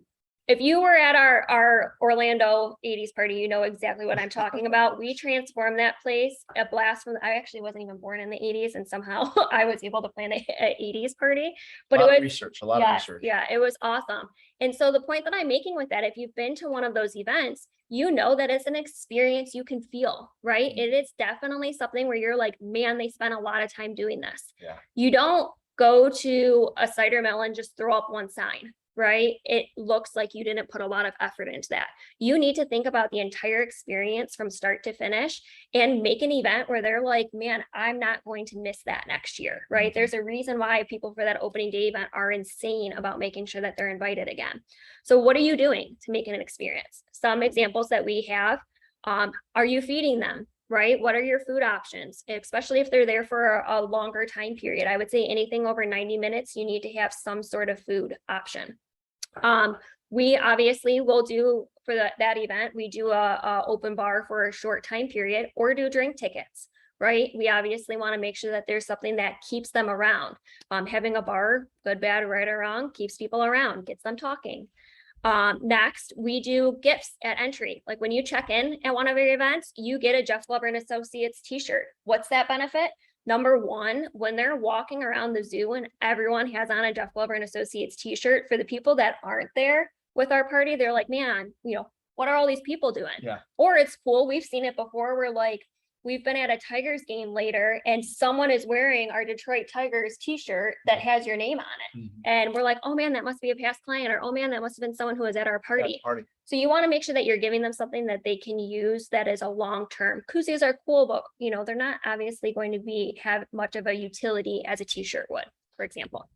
If you were at our Orlando 80s party, you know exactly what I'm talking about. We transformed that place, a blast from, I actually wasn't even born in the 80s, and somehow I was able to plan an 80s party. But a lot it was of research, a lot of research. Yeah, it was awesome. And so the point that I'm making with that, if you've been to one of those events, you know that it's an experience you can feel, right? It is definitely something where you're like, man, they spent a lot of time doing this. Yeah. You don't go to a cider mill and just throw up one sign, right? It looks like you didn't put a lot of effort into that. You need to think about the entire experience from start to finish and make an event where they're like, man, I'm not going to miss that next year, right? There's a reason why people for that opening day event are insane about making sure that they're invited again. So what are you doing to make it an experience? Some examples that we have, are you feeding them? Right? What are your food options, especially if they're there for a longer time period? I would say anything over 90 minutes, you need to have some sort of food option. We obviously will do for that event, we do a open bar for a short time period or do drink tickets, right? We obviously want to make sure that there's something that keeps them around. Having a bar, good, bad, right or wrong, keeps people around, gets them talking. Next, we do gifts at entry. Like when you check in at one of your events, you get a Jeff Glover and Associates t-shirt. What's that benefit? Number one, when they're walking around the zoo and everyone has on a Jeff Glover and Associates t-shirt, for the people that aren't there with our party, they're like, man, what are all these people doing? Yeah. Or it's cool. We've seen it before. We're like, we've been at a Tigers game later and someone is wearing our Detroit Tigers t-shirt that has your name on it. And we're like, oh man, that must be a past client, or oh man, that must have been someone who was at our party. So you want to make sure that you're giving them something that they can use that is a long-term. Koozies are cool, but they're not obviously going to have much of a utility as a t-shirt would, for example.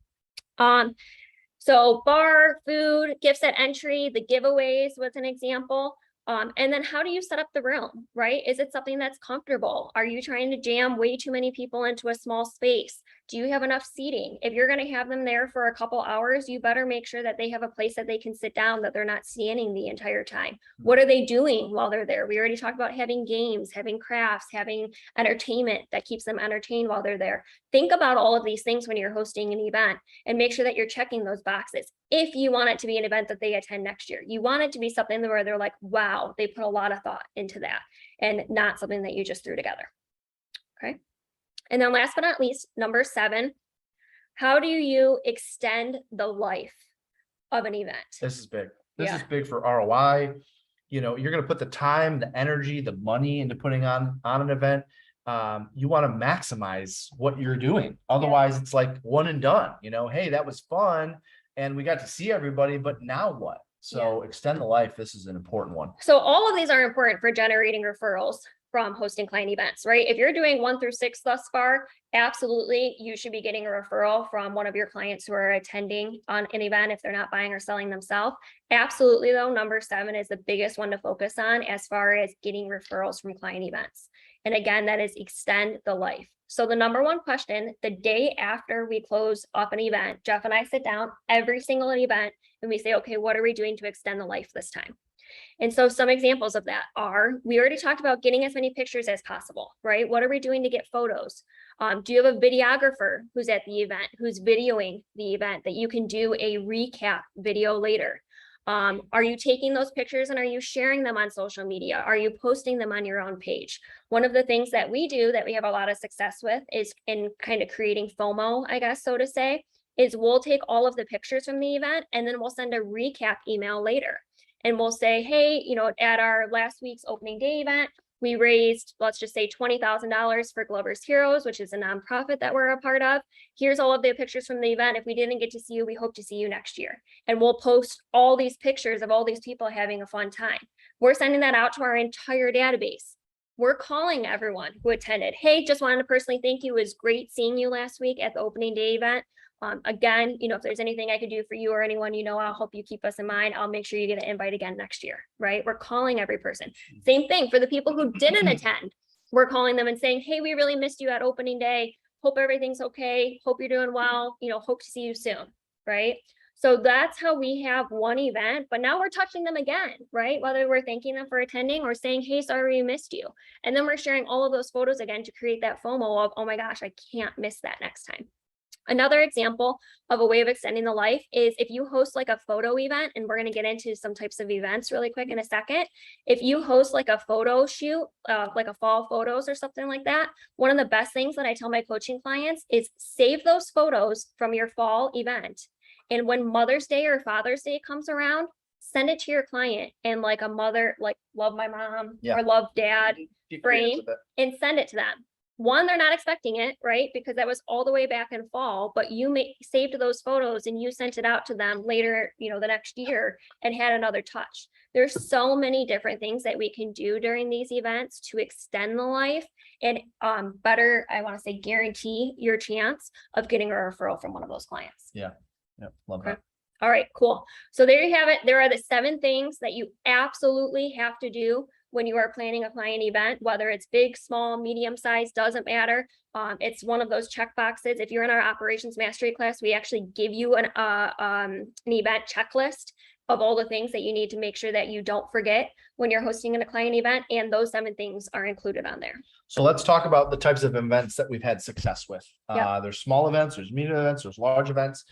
So bar, food, gifts at entry, the giveaways was an example. And then how do you set up the room, right? Is it something that's comfortable? Are you trying to jam way too many people into a small space? Do you have enough seating? If you're going to have them there for a couple hours, you better make sure that they have a place that they can sit down, that they're not standing the entire time. What are they doing while they're there? We already talked about having games, having crafts, having entertainment that keeps them entertained while they're there. Think about all of these things when you're hosting an event and make sure that you're checking those boxes. If you want it to be an event that they attend next year, you want it to be something where they're like, wow, they put a lot of thought into that, and not something that you just threw together. Okay. And then last but not least, number 7, how do you extend the life of an event? This is big. This is big for ROI. You're going to put the time, the energy, the money into putting on an event. You want to maximize what you're doing. Otherwise, it's like one and done. Hey, that was fun and we got to see everybody, but now what? So extend the life. This is an important one. So all of these are important for generating referrals from hosting client events, right? If you're doing 1 through 6 thus far, absolutely, you should be getting a referral from one of your clients who are attending on an event if they're not buying or selling themselves. Absolutely, though, number 7 is the biggest one to focus on as far as getting referrals from client events. And again, that is extend the life. So the number one question, the day after we close off an event, Jeff and I sit down every single event and we say, okay, what are we doing to extend the life this time? And so some examples of that are, we already talked about getting as many pictures as possible, right? What are we doing to get photos? Do you have a videographer who's at the event, who's videoing the event that you can do a recap video later? Are you taking those pictures and are you sharing them on social media? Are you posting them on your own page? One of the things that we do that we have a lot of success with is in kind of creating FOMO, I guess, so to say, is we'll take all of the pictures from the event and then we'll send a recap email later. And we'll say, hey, at our last week's opening day event, we raised, let's just say $20,000 for Glover's Heroes, which is a nonprofit that we're a part of. Here's all of the pictures from the event. If we didn't get to see you, we hope to see you next year. And we'll post all these pictures of all these people having a fun time. We're sending that out to our entire database. We're calling everyone who attended. Hey, just wanted to personally thank you. It was great seeing you last week at the opening day event. Again, if there's anything I could do for you or anyone, I'll help you keep us in mind. I'll make sure you get an invite again next year, right? We're calling every person. Same thing for the people who didn't attend. We're calling them and saying, hey, we really missed you at opening day. Hope everything's okay. Hope you're doing well. Hope to see you soon, right? So that's how we have one event, but now we're touching them again, right? Whether we're thanking them for attending or saying, hey, sorry we missed you. And then we're sharing all of those photos again to create that FOMO of, oh my gosh, I can't miss that next time. Another example of a way of extending the life is if you host like a photo event, and we're going to get into some types of events really quick in a second. If you host like a photo shoot, like a fall photos or something like that, one of the best things that I tell my coaching clients is save those photos from your fall event. And when Mother's Day or Father's Day comes around, send it to your client and like a mother, like love my mom or love dad frame and send it to them. One, they're not expecting it, right? Because that was all the way back in fall, but you saved those photos and you sent it out to them later, the next year and had another touch. There's so many different things that we can do during these events to extend the life and better, I want to say, guarantee your chance of getting a referral from one of those clients. Yeah. Love that. All right, cool. So there you have it. There are the 7 things that you absolutely have to do when you are planning a client event, whether it's big, small, medium size, doesn't matter. It's one of those check boxes. If you're in our operations mastery class, we actually give you an event checklist of all the things that you need to make sure that you don't forget when you're hosting a client event, and those 7 things are included on there. So let's talk about the types of events that we've had success with. There's small events, there's medium events, there's large events.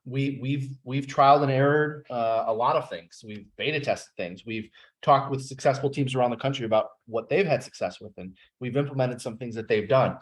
We've trialed and errored a lot of things. We've beta tested things. We've talked with successful teams around the country about what they've had success with, and we've implemented some things that they've done.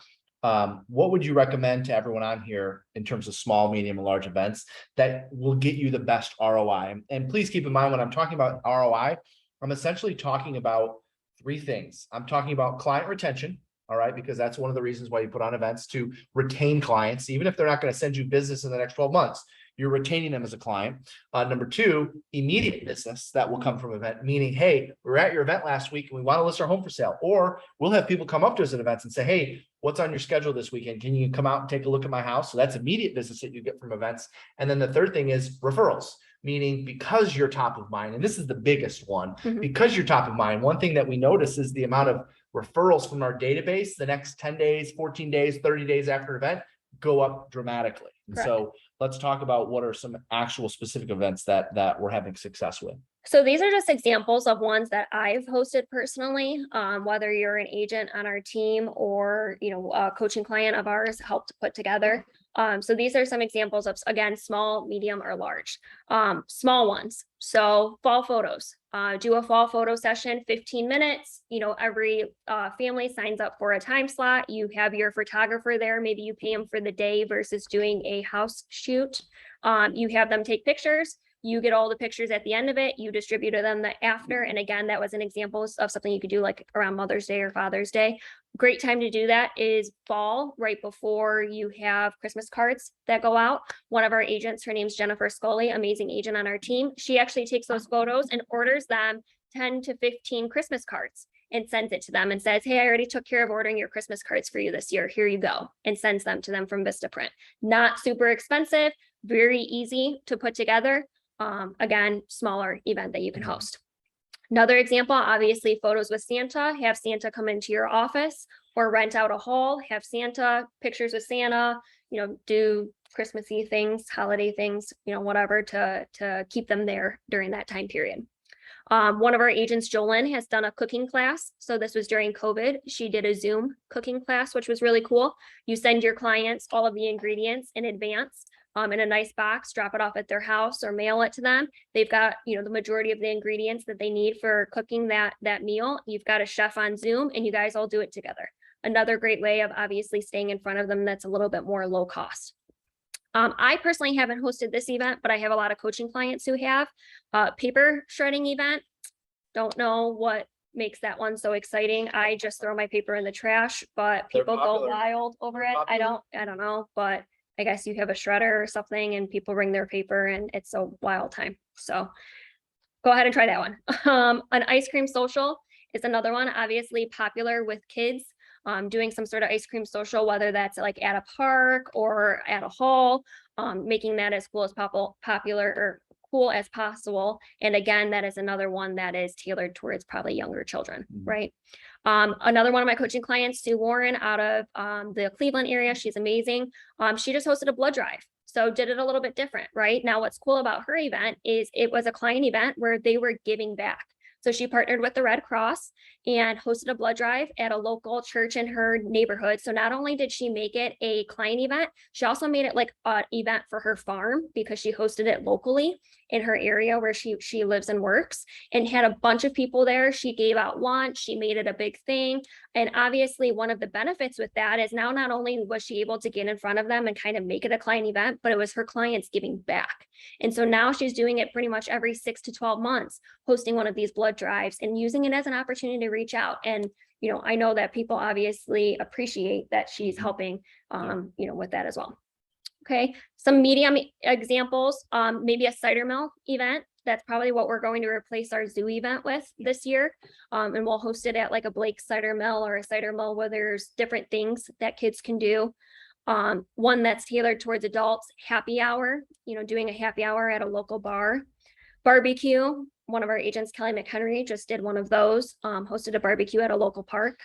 What would you recommend to everyone on here in terms of small, medium, and large events that will get you the best ROI? And please keep in mind, when I'm talking about ROI, I'm essentially talking about 3 things. I'm talking about client retention. All right, because that's one of the reasons why you put on events, to retain clients, even if they're not going to send you business in the next 12 months, you're retaining them as a client. Number 2, immediate business that will come from event, meaning, hey, we were at your event last week and we want to list our home for sale. Or we'll have people come up to us at events and say, hey, what's on your schedule this weekend? Can you come out and take a look at my house? So that's immediate business that you get from events. And then the 3rd thing is referrals, meaning because you're top of mind, and this is the biggest one, because you're top of mind, one thing that we notice is the amount of referrals from our database the next 10 days, 14 days, 30 days after event go up dramatically. And so let's talk about what are some actual specific events that we're having success with. So these are just examples of ones that I've hosted personally, whether you're an agent on our team or, a coaching client of ours helped put together. So these are some examples of, again, small, medium, or large. Small ones. So fall photos, do a fall photo session, 15 minutes, every family signs up for a time slot. You have your photographer there. Maybe you pay them for the day versus doing a house shoot. You have them take pictures. You get all the pictures at the end of it. You distributed them after. And again, that was an example of something you could do like around Mother's Day or Father's Day. Great time to do that is fall, right before you have Christmas cards that go out. One of our agents, her name's Jennifer Scully, amazing agent on our team. She actually takes those photos and orders them 10 to 15 Christmas cards and sends it to them and says, hey, I already took care of ordering your Christmas cards for you this year. Here you go. And sends them to them from Vistaprint. Not super expensive, very easy to put together. Again, smaller event that you can host. Another example, obviously photos with Santa, have Santa come into your office or rent out a hall, have Santa, pictures with Santa, do Christmassy things, holiday things, whatever to keep them there during that time period. One of our agents, Jolyn, has done a cooking class. So this was during COVID. She did a Zoom cooking class, which was really cool. You send your clients all of the ingredients in advance in a nice box, drop it off at their house or mail it to them. They've got, the majority of the ingredients that they need for cooking that meal. You've got a chef on Zoom and you guys all do it together. Another great way of obviously staying in front of them that's a little bit more low cost. I personally haven't hosted this event, but I have a lot of coaching clients who have paper shredding event. Don't know what makes that one so exciting. I just throw my paper in the trash, but people go wild over it. I don't know, but I guess you have a shredder or something and people bring their paper and it's a wild time. So go ahead and try that one. An ice cream social is another one, obviously popular with kids. Doing some sort of ice cream social, whether that's like at a park or at a hall, making that as cool as popular or cool as possible. And again, that is another one that is tailored towards probably younger children, right? Another one of my coaching clients, Sue Warren, out of the Cleveland area, she's amazing. She just hosted a blood drive. So did it a little bit different, right? Now, what's cool about her event is it was a client event where they were giving back. So she partnered with the Red Cross and hosted a blood drive at a local church in her neighborhood. So not only did she make it a client event, she also made it like an event for her farm because she hosted it locally in her area where she lives and works, and had a bunch of people there. She gave out lunch, she made it a big thing. And obviously one of the benefits with that is now not only was she able to get in front of them and kind of make it a client event, but it was her clients giving back. And so now she's doing it pretty much every 6 to 12 months, hosting one of these blood drives and using it as an opportunity to reach out. And, I know that people obviously appreciate that she's helping, with that as well. Okay, some medium examples, maybe a cider mill event. That's probably what we're going to replace our zoo event with this year. And we'll host it at like a Blake cider mill or a cider mill where there's different things that kids can do. One that's tailored towards adults, happy hour, doing a happy hour at a local bar. Barbecue, one of our agents, Kelly McHenry, just did one of those, hosted a barbecue at a local park.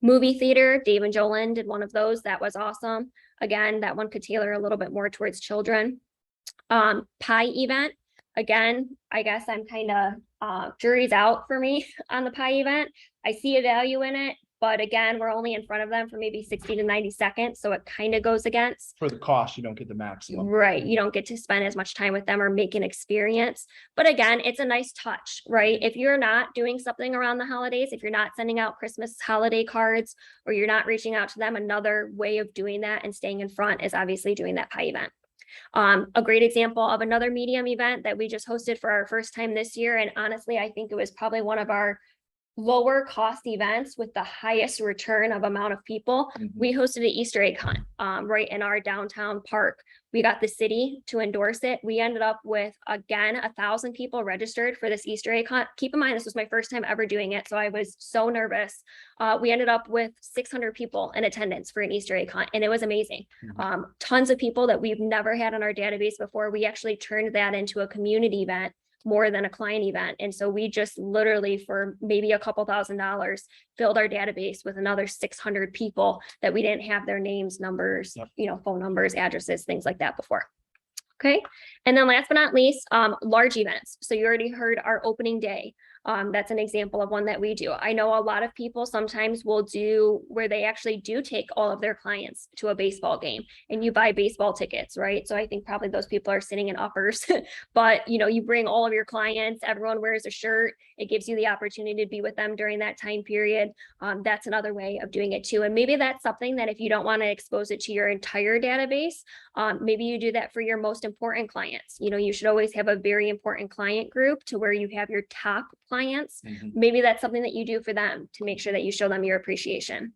Movie theater, Dave and Jolyn did one of those. That was awesome. Again, that one could tailor a little bit more towards children. Pie event. Again, I guess I'm kind of jury's out for me on the pie event. I see a value in it, but again, we're only in front of them for maybe 60 to 90 seconds. So it kind of goes against. For the cost, you don't get the maximum. Right. You don't get to spend as much time with them or make an experience. But again, it's a nice touch, right? If you're not doing something around the holidays, if you're not sending out Christmas holiday cards, or you're not reaching out to them, another way of doing that and staying in front is obviously doing that pie event. A great example of another medium event that we just hosted for our first time this year. And honestly, I think it was probably one of our lower cost events with the highest return of amount of people. We hosted an Easter egg hunt right in our downtown park. We got the city to endorse it. We ended up with, again, 1,000 people registered for this Easter egg hunt. Keep in mind, this was my first time ever doing it, so I was so nervous. We ended up with 600 people in attendance for an Easter egg hunt, and it was amazing. Tons of people that we've never had on our database before. We actually turned that into a community event more than a client event. And so we just literally for maybe a couple $1,000 filled our database with another 600 people that we didn't have their names, numbers, phone numbers, addresses, things like that before. Okay. And then last but not least, large events. So you already heard our opening day. That's an example of one that we do. I know a lot of people sometimes will do where they actually do take all of their clients to a baseball game and you buy baseball tickets, right? So I think probably those people are sitting in uppers, but you bring all of your clients, everyone wears a shirt. It gives you the opportunity to be with them during that time period. That's another way of doing it too. And maybe that's something that if you don't want to expose it to your entire database, maybe you do that for your most important clients. You should always have a very important client group to where you have your top clients. Maybe that's something that you do for them to make sure that you show them your appreciation.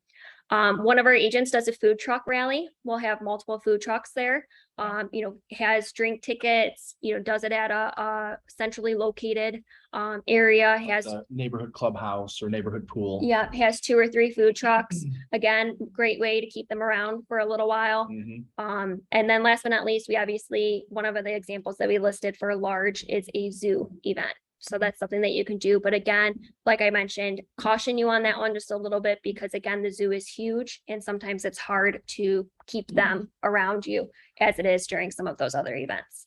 One of our agents does a food truck rally. We'll have multiple food trucks there. Has drink tickets, does it at a centrally located area, has a neighborhood clubhouse or neighborhood pool. Yeah, has 2 or 3 food trucks. Again, great way to keep them around for a little while. And then last but not least, we obviously, one of the examples that we listed for large is a zoo event. So that's something that you can do. But again, like I mentioned, caution you on that one just a little bit, because again, the zoo is huge and sometimes it's hard to keep them around you as it is during some of those other events.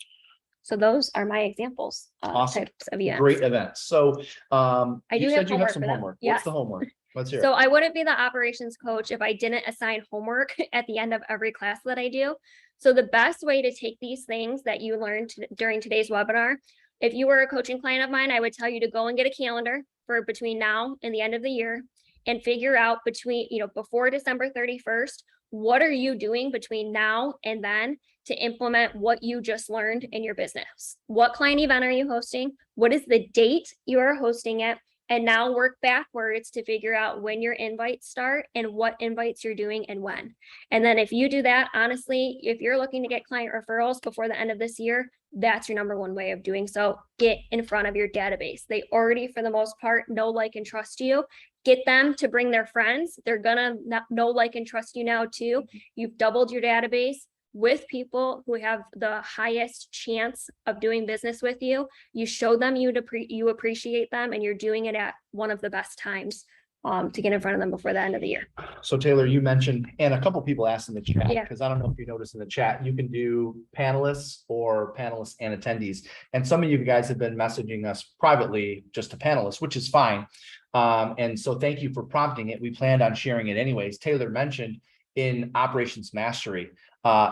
So those are my examples. Awesome. Types of events. Great events. So, I you do said have you have homework some for them. homework. Yes. What's the homework? Let's hear it. So I wouldn't be the operations coach if I didn't assign homework at the end of every class that I do. So the best way to take these things that you learned during today's webinar, if you were a coaching client of mine, I would tell you to go and get a calendar for between now and the end of the year and figure out between, before December 31st, what are you doing between now and then to implement what you just learned in your business? What client event are you hosting? What is the date you are hosting it? And now work backwards to figure out when your invites start and what invites you're doing and when. And then if you do that, honestly, if you're looking to get client referrals before the end of this year, that's your number one way of doing so. Get in front of your database. They already, for the most part, know, like, and trust you. Get them to bring their friends. They're gonna know, like, and trust you now too. You've doubled your database with people who have the highest chance of doing business with you. You show them you appreciate them, and you're doing it at one of the best times to get in front of them before the end of the year. So Taylor, you mentioned, and a couple people asked in the chat, Yeah. because I don't know if you noticed in the chat, you can do panelists or panelists and attendees. And some of you guys have been messaging us privately just to panelists, which is fine. And so thank you for prompting it. We planned on sharing it anyways. Taylor mentioned in Operations Mastery.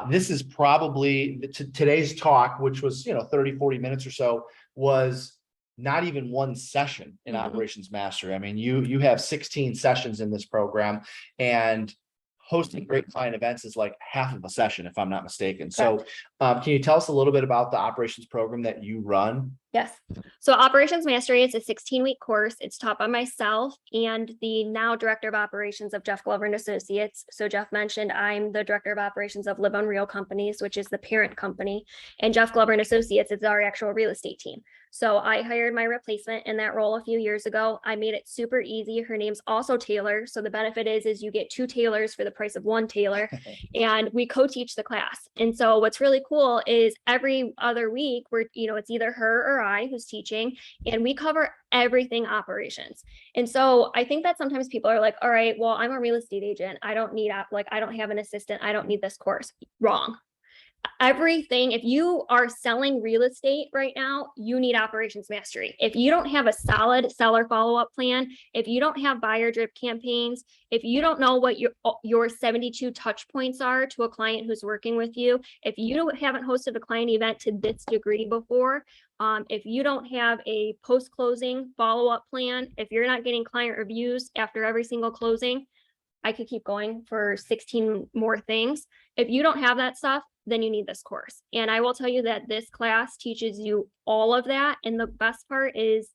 This is probably today's talk, which was, 30, 40 minutes or so, was not even one session in Operations Mastery. I mean, you have 16 sessions in this program, and hosting great client events is like half of a session, if I'm not mistaken. So can you tell us a little bit about the operations program that you run? Yes. So Operations Mastery is a 16-week course. It's taught by myself and the now Director of Operations of Jeff Glover and Associates. So Jeff mentioned I'm the Director of Operations of Live Unreal Companies, which is the parent company, and Jeff Glover and Associates is our actual real estate team. So I hired my replacement in that role a few years ago. I made it super easy. Her name's also Taylor. So the benefit is you get two Taylors for the price of one Taylor, and we co-teach the class. And so what's really cool is every other week it's either her or I who's teaching, and we cover everything operations. And so I think that sometimes people are like, all right, well, I'm a real estate agent. I don't have an assistant. I don't need this course. Wrong. Everything, if you are selling real estate right now, you need Operations Mastery. If you don't have a solid seller follow-up plan, if you don't have buyer drip campaigns, if you don't know what your 72 touch points are to a client who's working with you, if you haven't hosted a client event to this degree before, if you don't have a post-closing follow-up plan, if you're not getting client reviews after every single closing, I could keep going for 16 more things. If you don't have that stuff, then you need this course. And I will tell you that this class teaches you all of that. And the best part is,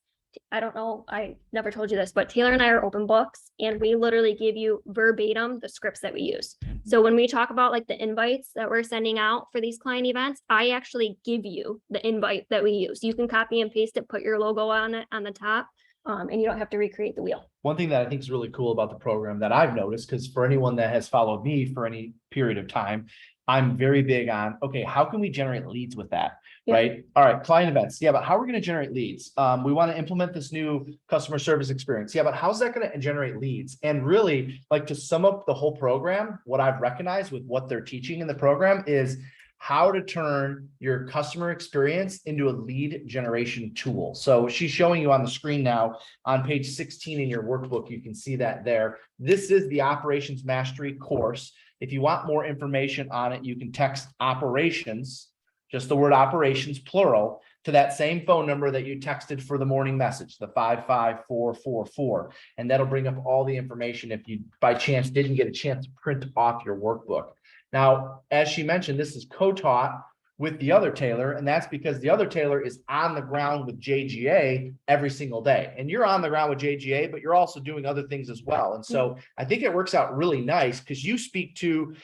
I don't know, I never told you this, but Taylor and I are open books, and we literally give you verbatim the scripts that we use. So when we talk about like the invites that we're sending out for these client events, I actually give you the invite that we use. You can copy and paste it, put your logo on it on the top. And you don't have to recreate the wheel. One thing that I think is really cool about the program that I've noticed, because for anyone that has followed me for any period of time, I'm very big on, okay, how can we generate leads with that? Yeah. Right? All right, client events. Yeah, but how are we going to generate leads? We want to implement this new customer service experience. Yeah, but how's that going to generate leads? And really, like, to sum up the whole program, what I've recognized with what they're teaching in the program is how to turn your customer experience into a lead generation tool. So she's showing you on the screen now on page 16 in your workbook. You can see that there. This is the Operations Mastery course. If you want more information on it, you can text operations, just the word operations, plural, to that same phone number that you texted for the morning message, the 55444. And that'll bring up all the information if you by chance didn't get a chance to print off your workbook. Now, as she mentioned, this is co-taught with the other Taylor, and that's because the other Taylor is on the ground with JGA every single day. And you're on the ground with JGA, but you're also doing other things as well. And so I think it works out really nice because you speak to,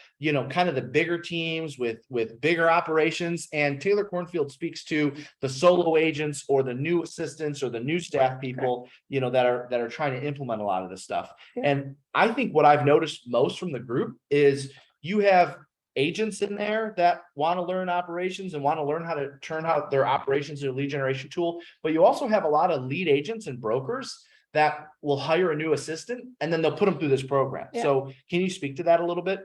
kind of the bigger teams with bigger operations, and Taylor Cornfield speaks to the solo agents or the new assistants or the new staff people, that are trying to implement a lot of this stuff. Yeah. And I think what I've noticed most from the group is you have agents in there that want to learn operations and want to learn how to turn out their operations into a lead generation tool. But you also have a lot of lead agents and brokers that will hire a new assistant and then they'll put them through this program. Yeah. So can you speak to that a little bit?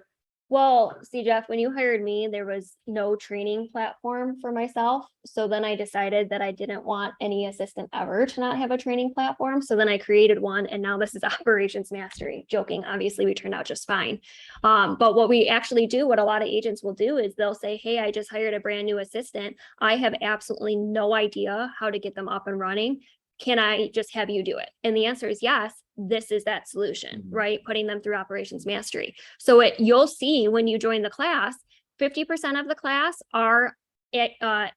Well, see, Jeff, when you hired me, there was no training platform for myself. So then I decided that I didn't want any assistant ever to not have a training platform. So then I created one, and now this is Operations Mastery. Joking, obviously we turned out just fine. But what we actually do, what a lot of agents will do is they'll say, hey, I just hired a brand new assistant. I have absolutely no idea how to get them up and running. Can I just have you do it? And the answer is yes. This is that solution, right? Putting them through Operations Mastery. So you'll see when you join the class, 50% of the class are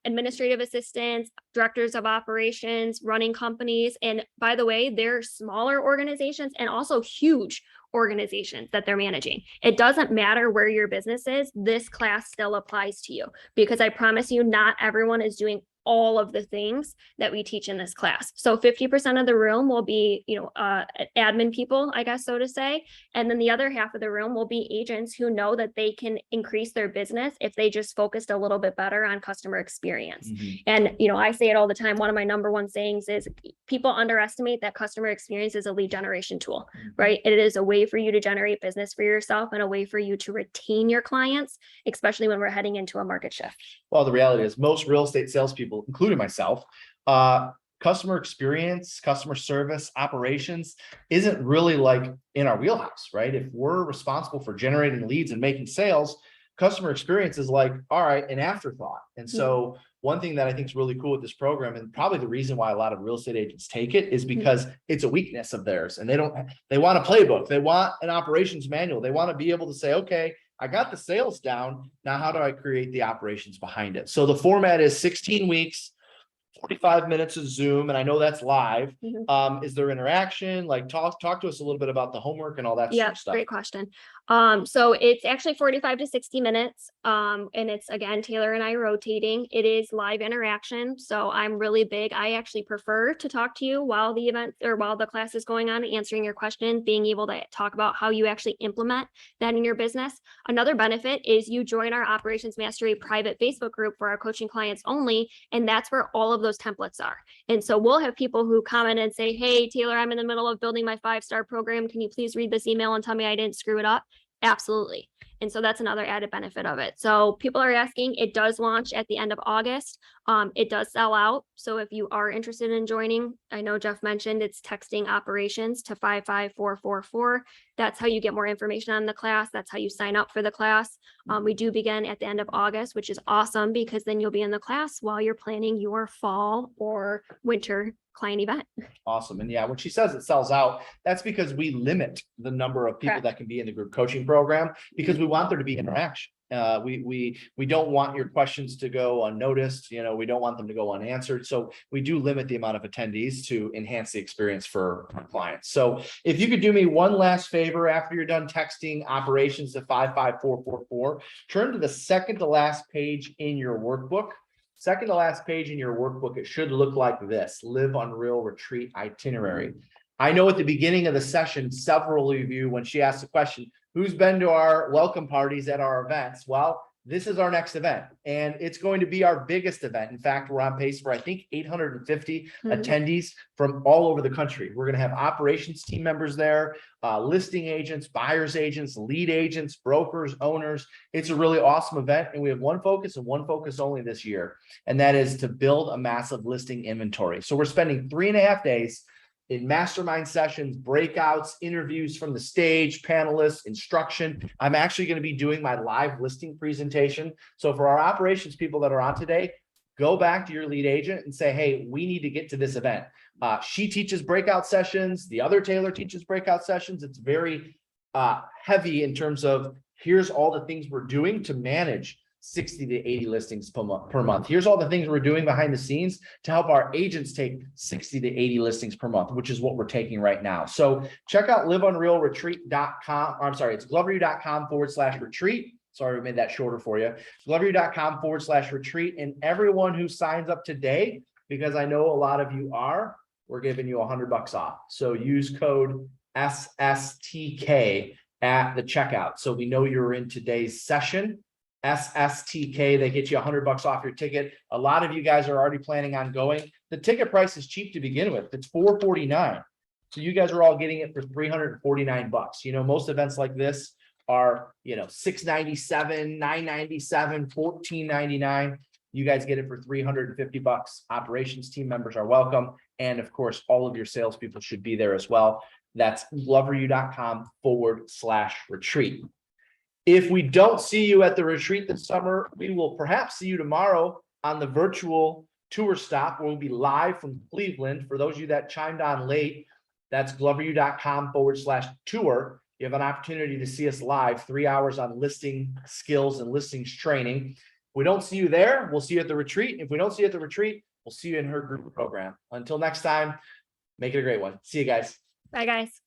administrative assistants, directors of operations, running companies. And by the way, they're smaller organizations and also huge organizations that they're managing. It doesn't matter where your business is. This class still applies to you, because I promise you, not everyone is doing all of the things that we teach in this class. So 50% of the room will be, admin people, I guess, so to say. And then the other half of the room will be agents who know that they can increase their business if they just focused a little bit better on customer experience. And, I say it all the time. One of my number one sayings is people underestimate that customer experience is a lead generation tool, right? It is a way for you to generate business for yourself and a way for you to retain your clients, especially when we're heading into a market shift. Well, the reality is most real estate salespeople, including myself, customer experience, customer service, operations isn't really like in our wheelhouse, right? If we're responsible for generating leads and making sales, customer experience is like, all right, an afterthought. And so one thing that I think is really cool with this program, and probably the reason why a lot of real estate agents take it, is because it's a weakness of theirs. And they want a playbook. They want an operations manual. They want to be able to say, okay, I got the sales down. Now, how do I create the operations behind it? So the format is 16 weeks, 45 minutes of Zoom, and I know that's live. Is there interaction? Like talk to us a little bit about the homework and all that sort of stuff. Great question. So it's actually 45 to 60 minutes. And it's, again, Taylor and I rotating. It is live interaction. So I'm really big. I actually prefer to talk to you while the event or while the class is going on, answering your questions, being able to talk about how you actually implement that in your business. Another benefit is you join our Operations Mastery private Facebook group for our coaching clients only. And that's where all of those templates are. And so we'll have people who comment and say, hey, Taylor, I'm in the middle of building my 5-star program. Can you please read this email and tell me I didn't screw it up? Absolutely. And so that's another added benefit of it. So people are asking, it does launch at the end of August. It does sell out. So if you are interested in joining, I know Jeff mentioned it's texting operations to 55444. That's how you get more information on the class. That's how you sign up for the class. We do begin at the end of August, which is awesome because then you'll be in the class while you're planning your fall or winter client event. Awesome. And yeah, when she says it sells out, that's because we limit the number of people that can be in the group coaching program because we want there to be interaction. We don't want your questions to go unnoticed. We don't want them to go unanswered. So we do limit the amount of attendees to enhance the experience for our clients. So if you could do me one last favor after you're done texting operations to 55444, turn to the second to last page in your workbook. Second to last page in your workbook, it should look like this: Live Unreal Retreat Itinerary. I know at the beginning of the session, several of you, when she asked the question, who's been to our welcome parties at our events? Well, this is our next event, and it's going to be our biggest event. In fact, we're on pace for, I think, 850 attendees from all over the country. We're going to have operations team members there, listing agents, buyers agents, lead agents, brokers, owners. It's a really awesome event, and we have one focus and one focus only this year, and that is to build a massive listing inventory. So we're spending 3.5 days in mastermind sessions, breakouts, interviews from the stage, panelists, instruction. I'm actually going to be doing my live listing presentation. So for our operations people that are on today, go back to your lead agent and say, hey, we need to get to this event. She teaches breakout sessions. The other Taylor teaches breakout sessions. It's very heavy in terms of here's all the things we're doing to manage 60 to 80 listings per month. Here's all the things we're doing behind the scenes to help our agents take 60 to 80 listings per month, which is what we're taking right now. So check out liveunrealretreat.com. I'm sorry, it's gloveru.com/retreat. Sorry, we made that shorter for you. gloveru.com/retreat. And everyone who signs up today, because I know a lot of you are, we're giving you $100 off. So use code SSTK at the checkout. So we know you're in today's session. SSTK. They get you $100 off your ticket. A lot of you guys are already planning on going. The ticket price is cheap to begin with. It's $449. So you guys are all getting it for $349. You know, most events like this are, you know, $697, $997, $1499. You guys get it for $350. Operations team members are welcome. And of course, all of your salespeople should be there as well. That's gloveru.com/retreat. If we don't see you at the retreat this summer, we will perhaps see you tomorrow on the virtual tour stop. We'll be live from Cleveland. For those of you that chimed on late, that's gloveru.com/tour. You have an opportunity to see us live, 3 hours on listing skills and listings training. If we don't see you there, we'll see you at the retreat. If we don't see you at the retreat, we'll see you in her group program. Until next time, make it a great one. See you guys. Bye, guys.